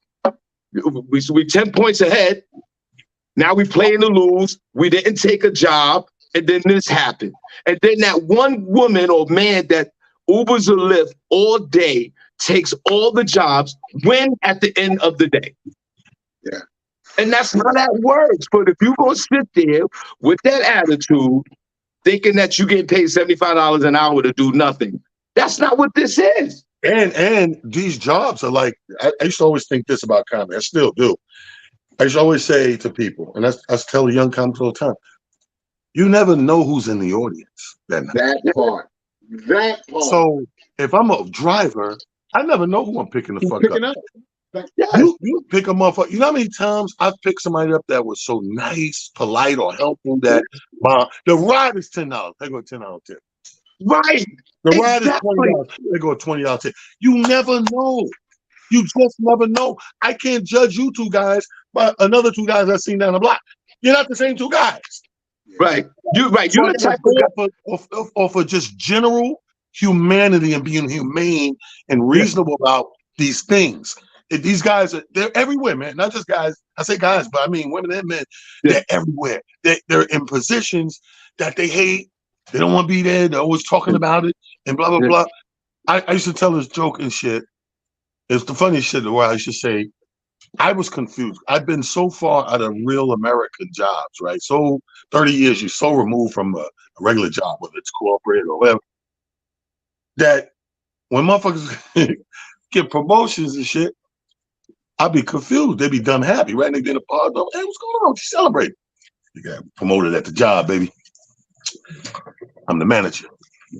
we 10 points ahead. Now we playing to lose. We didn't take a job, and then this happened. And then that one woman or man that Ubers or Lyft all day takes all the jobs, win at the end of the day. Yeah. And that's how that works. But if you're gonna sit there with that attitude, thinking that you get paid $75 an hour to do nothing, that's not what this is. And these jobs are like, I used to always think this about comedy. I still do. I used to always say to people, and I tell the young comics all the time, you never know who's in the audience. That part. So if I'm a driver, I never know who I'm picking the fuck up. You pick a motherfucker. You know how many times I've picked somebody up that was so nice, polite, or helpful that the ride is $10. They go $10 tip. Right. The ride is $20. They go $20 tip. You never know. You just never know. I can't judge you two guys by another two guys I've seen down the block. You're not the same two guys. Right. You're the type of guy off of just general humanity and being humane and reasonable about these things. These guys they're everywhere, man. Not just guys. I say guys, but I mean women and men. They're everywhere. They're in positions that they hate. They don't want to be there. They're always talking about it and blah, blah, blah. I used to tell this joke and shit. It's the funniest shit where I should say, I was confused. I've been so far out of real American jobs, right? So 30 years, you're so removed from a regular job, whether it's corporate or whatever, that when motherfuckers get promotions and shit, I'd be confused. They'd be dumb happy, right? They get a part of, hey, what's going on? You celebrate. You got promoted at the job, baby. I'm the manager.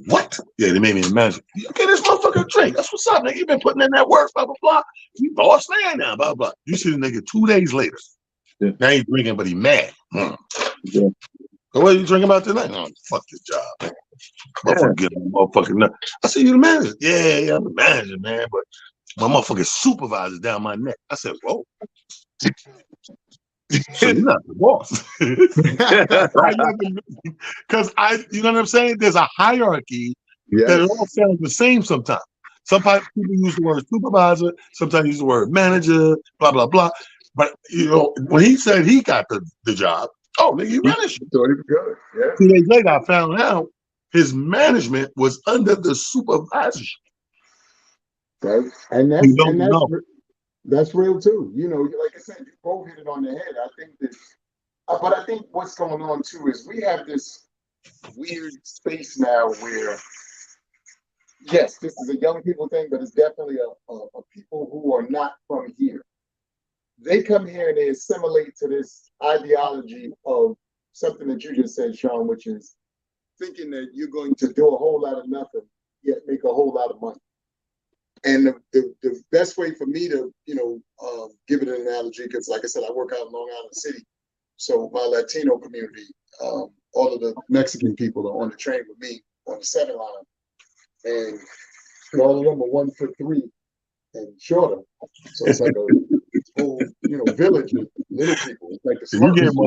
What? Yeah, they made me the manager. Okay, this motherfucker a drink. That's what's up, nigga. You been putting in that work, blah, blah, blah. You boss man now, blah, blah. You see the nigga 2 days later. Yeah. Now he's drinking, but he mad. Yeah. So what are you drinking about tonight? Oh, fuck this job. Motherfucker get on motherfucking nut. I said, you the manager? Yeah, I'm the manager, man. But my motherfucking supervisor's down my neck. I said, whoa. So you're not the boss. Because you know what I'm saying? There's a hierarchy that it all sounds the same sometimes. Sometimes people use the word supervisor, sometimes use the word manager, blah, blah, blah. But you know, when he said he got the job, oh nigga, he managed. Thought he was good. Yeah. 2 days later, I found out his management was under the supervisorship. That's real too. You know, like I said, you both hit it on the head. I think that, but I think what's going on too is we have this weird space now where, yes, this is a young people thing, but it's definitely a people who are not from here. They come here and they assimilate to this ideology of something that you just said, Sean, which is thinking that you're going to do a whole lot of nothing, yet make a whole lot of money. And the best way for me to, give it an analogy, because like I said, I work out in Long Island City. So my Latino community, all of the Mexican people are on the train with me on the 7 line, and all of them are 1'3" and shorter. So it's like a whole, village of little people. It's like the You gave him a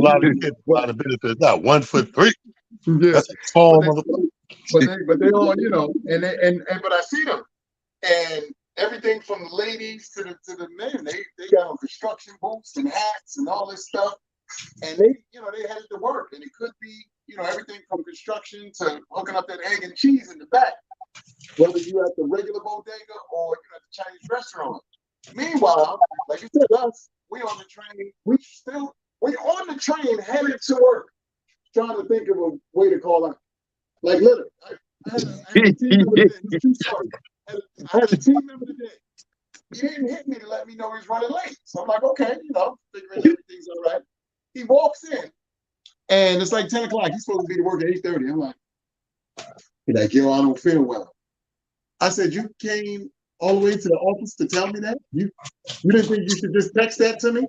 lot of benefits now. 1'3". Yeah. That's a tall motherfucker. But they all, but I see them, and everything from the ladies to the men, they got on construction boots and hats and all this stuff, and they headed to work, and it could be, everything from construction to hooking up that egg and cheese in the back, whether you're at the regular bodega or you're at the Chinese restaurant. Meanwhile, like you said, we on the train, we on the train headed to work, trying to think of a way to call out. Like literally, I had a team member today. True story. I had a team member today. He didn't hit me to let me know he was running late. So I'm like, okay, figuring everything's all right. He walks in, and it's like 10 o'clock. He's supposed to be to work at 8:30. I'm like, he's like, yo, I don't feel well. I said, you came all the way to the office to tell me that? You didn't think you should just text that to me?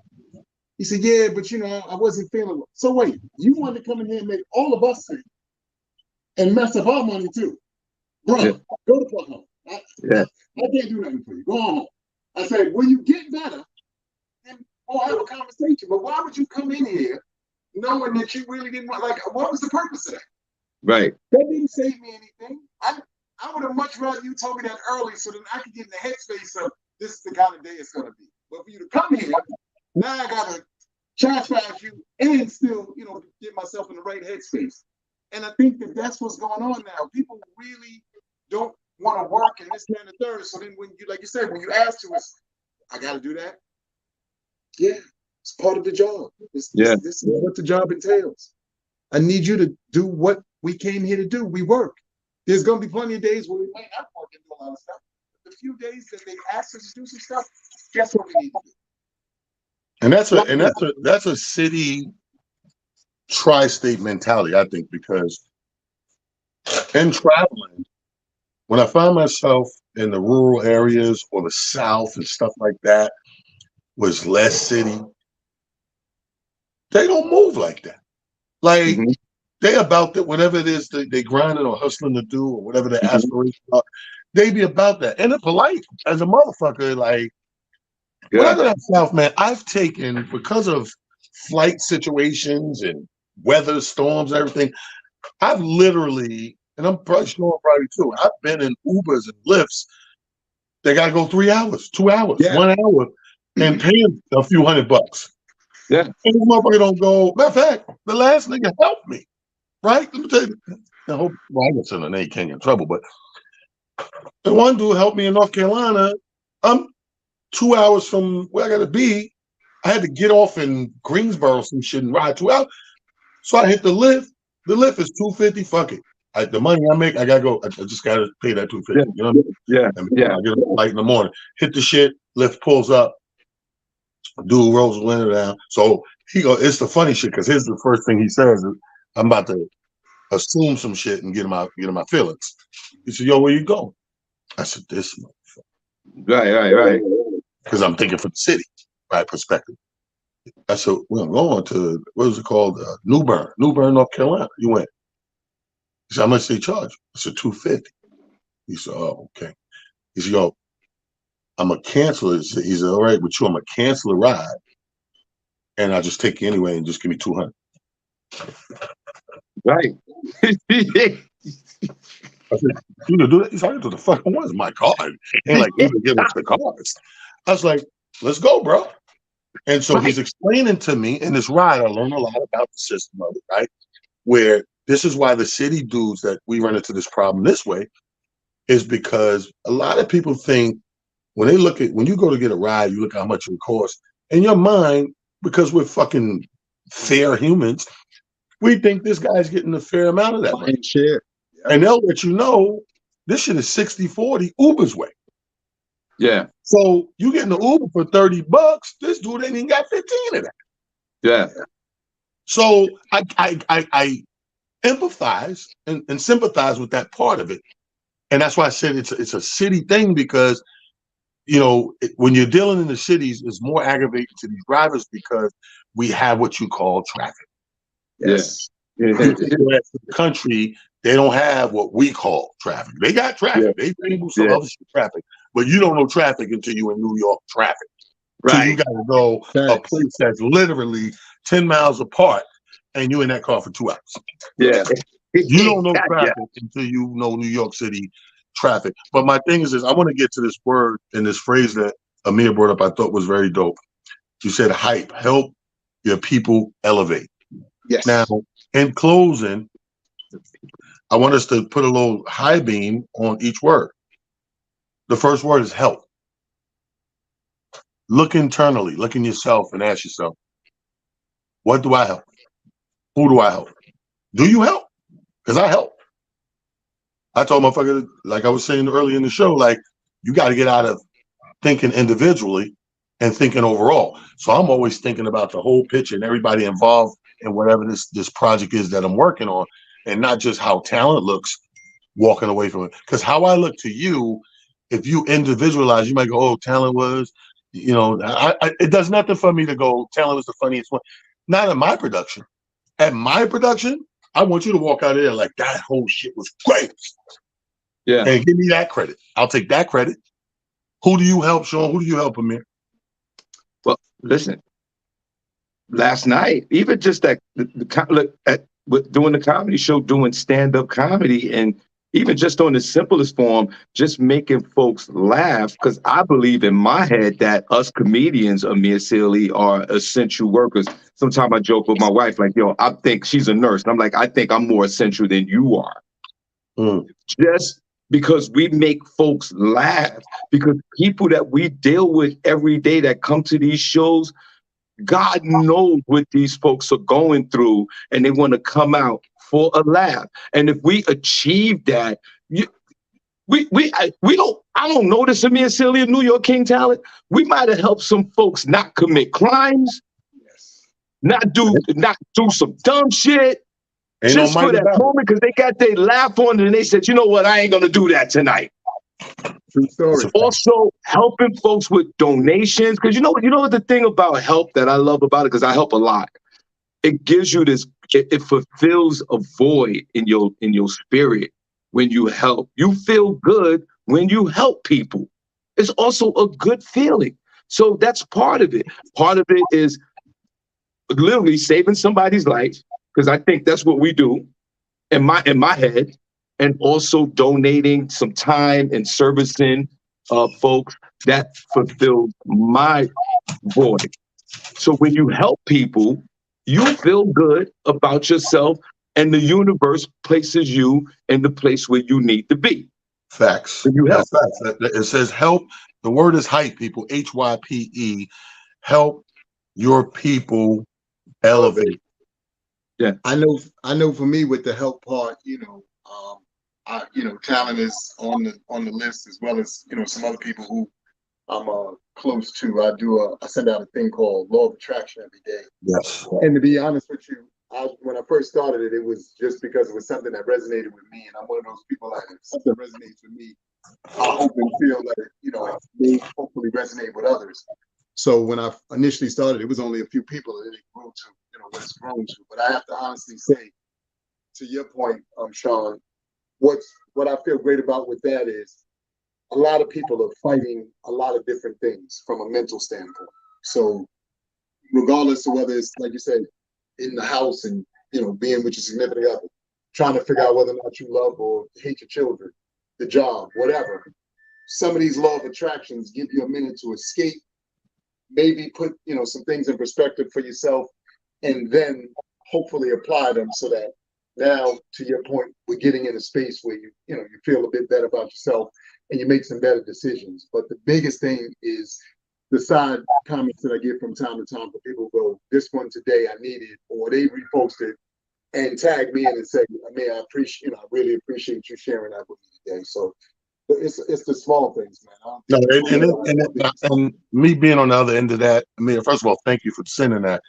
He said, yeah, but I wasn't feeling well. So wait, you wanted to come in here and make all of us sick and mess up our money too. Bro, go the fuck home. I can't do nothing for you. Go home. I said, when you get better, then we'll have a conversation. But why would you come in here knowing that you really didn't want, what was the purpose of that? Right. That didn't save me anything. I would have much rather you told me that early so then I could get in the headspace of this is the kind of day it's going to be. But for you to come here, now I got to chastise you and still, get myself in the right headspace. And I think that that's what's going on now. People really don't want to work and this, that, and the third. So then when you, like you said, when you ask to us, I got to do that. Yeah, it's part of the job. This is what the job entails. I need you to do what we came here to do. We work. There's going to be plenty of days where we might not work and do a lot of stuff. The few days that they ask us to do some stuff, guess what we need to do? And that's a city tri-state mentality, I think, because in traveling, when I find myself in the rural areas or the South and stuff like that, was less city, they don't move like that. Like they about that, whatever it is that they grinding or hustling to do or whatever their aspirations are, they be about that. And they're polite as a motherfucker. Like when I go down south, man, I've taken, because of flight situations and weather, storms, everything, I've literally, and I'm probably sure probably too, I've been in Ubers and Lyfts. They gotta go 3 hours, 2 hours, 1 hour, and paying a few $100. Yeah. And this motherfucker don't go. Matter of fact, the last nigga helped me. Right? Let me tell you. I hope I get in an A can't get in trouble, but the one dude helped me in North Carolina. I'm 2 hours from where I gotta be. I had to get off in Greensboro, some shit, and ride 2 hours. So I hit the Lyft. The Lyft is $250. Fuck it. The money I make, I gotta go. I just gotta pay that $250. Yeah. You know what I mean? I get a light in the morning. Hit the shit. Lyft pulls up. Dude rolls the window down. So he go. It's the funny shit because here's the first thing he says: is, I'm about to assume some shit and get him my feelings. He said, "Yo, where you going?" I said, "This motherfucker." Right. Because I'm thinking from the city, right perspective. I said, "Well, I'm going to what was it called? New Bern, North Carolina." You went. He said, "How much they charge?" I said, $250. He said, "Oh, okay." He said, "Yo, I'm a cancel it." He said, "All right, with you, I'm a cancel a ride, and I'll just take you anyway and just give me $200." Right. I said, "You gonna do that?" He's like, "What the fuck? What's my car?" And like, even give us the cars. I was like, "Let's go, bro." And so he's explaining to me in this ride, I learned a lot about the system of it, right? Where this is why the city dudes that we run into this problem this way is because a lot of people think when you go to get a ride, you look at how much it would cost. In your mind, because we're fucking fair humans, we think this guy's getting a fair amount of that money. Share. Yeah. And they'll let you know this shit is 60-40 Uber's way. Yeah. So you getting the Uber for $30, this dude ain't even got 15 of that. Yeah. So I empathize and sympathize with that part of it. And that's why I said it's a city thing because, when you're dealing in the cities, it's more aggravating to these drivers because we have what you call traffic. Yes. The country, they don't have what we call traffic. They got traffic. They label some other shit traffic, but you don't know traffic until you in New York traffic. So you got to go a place that's literally 10 miles apart, and you in that car for 2 hours. Yeah. You don't know traffic until you know New York City traffic. But my thing is I want to get to this word and this phrase that Amir brought up. I thought was very dope. You said hype, help your people elevate. Yes. Now, in closing, I want us to put a little high beam on each word. The first word is help. Look internally, look in yourself and ask yourself, what do I help? Who do I help? Do you help? Because I help. I told motherfucker, like I was saying earlier in the show, like, you got to get out of thinking individually and thinking overall. So I'm always thinking about the whole picture and everybody involved in whatever this project is that I'm working on, and not just how talent looks walking away from it. Because how I look to you, if you individualize, you might go, oh, talent was, you know, it does nothing for me to go, talent was the funniest one. Not at my production. At my production, I want you to walk out of there like, that whole shit was great. Yeah. And give me that credit. I'll take that credit. Who do you help, Sean? Who do you help, Amir? Well, listen, last night, even just that, doing the comedy show, doing stand-up comedy, and even just on the simplest form, just making folks laugh, because I believe in my head that us comedians, Amir Sealy, are essential workers. Sometimes I joke with my wife, like, yo, I think she's a nurse. And I'm like, I think I'm more essential than you are. Just because we make folks laugh, because people that we deal with every day that come to these shows, God knows what these folks are going through, and they want to come out for a laugh. And if we achieve that, I don't know this Amir Sealy of New York King Talent. We might have helped some folks not commit crimes, not do some dumb shit. Ain't just no for that moment, because they got their laugh on it and they said, you know what, I ain't gonna do that tonight. True story. Also helping folks with donations, because you know what the thing about help that I love about it, because I help a lot. It gives you this, it fulfills a void in your spirit when you help. You feel good when you help people. It's also a good feeling. So that's part of it. Part of it is literally saving somebody's life, because I think that's what we do in my head, and also donating some time and servicing folks that fulfill my void. So when you help people, you feel good about yourself, and the universe places you in the place where you need to be. Facts. You help. Facts. It says help. The word is hype, people. HYPE. Help your people elevate. Yeah. I know for me with the help part, talent is on the list, as well as, some other people who I'm close to. I send out a thing called Law of Attraction every day. Yes. And to be honest with you, when I first started it, it was just because it was something that resonated with me. And I'm one of those people that if something resonates with me, I hope and feel that it may hopefully resonate with others. So when I initially started, it was only a few people, and it grew to, what it's grown to. But I have to honestly say, to your point, Sean, what I feel great about with that is a lot of people are fighting a lot of different things from a mental standpoint. So regardless of whether it's, like you said, in the house and, being with your significant other, trying to figure out whether or not you love or hate your children, the job, whatever. Some of these law of attractions give you a minute to escape, maybe put, some things in perspective for yourself, and then hopefully apply them so that now, to your point, we're getting in a space where you feel a bit better about yourself and you make some better decisions. But the biggest thing is the side comments that I get from time to time, for people who go, this one today I need it, or they repost it and tag me in and say, I appreciate, I really appreciate you sharing that with me today. So it's the small things, man. And me being on the other end of that, first of all, thank you for sending that,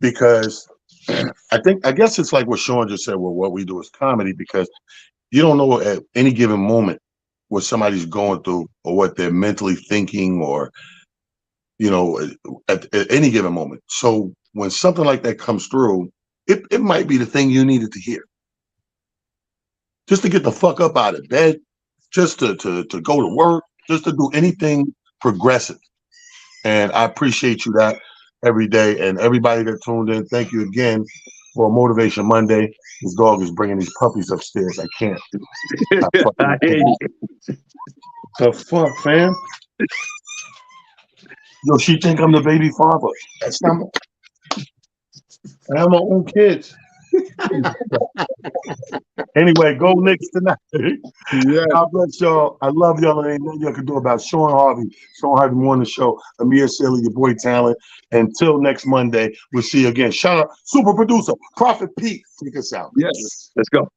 because I guess it's like what Sean just said, well, what we do is comedy, because you don't know at any given moment what somebody's going through or what they're mentally thinking, or, at any given moment. So when something like that comes through, it might be the thing you needed to hear. Just to get the fuck up out of bed, just to go to work, just to do anything progressive. And I appreciate you that every day. And everybody that tuned in, thank you again for Motivation Monday. This dog is bringing these puppies upstairs. I can't. I hear you. The fuck, fam? Yo, she think I'm the baby father. That's not. I have my own kids. Anyway, go Knicks tonight. Yeah. God bless y'all. I love y'all. And ain't nothing y'all can do about Sean Harvey Morning Show, Amir Silly, your boy Talent. Until next Monday, we'll see you again. Shout out, super producer, Prophet Pete. Take us out. Yes, let's go.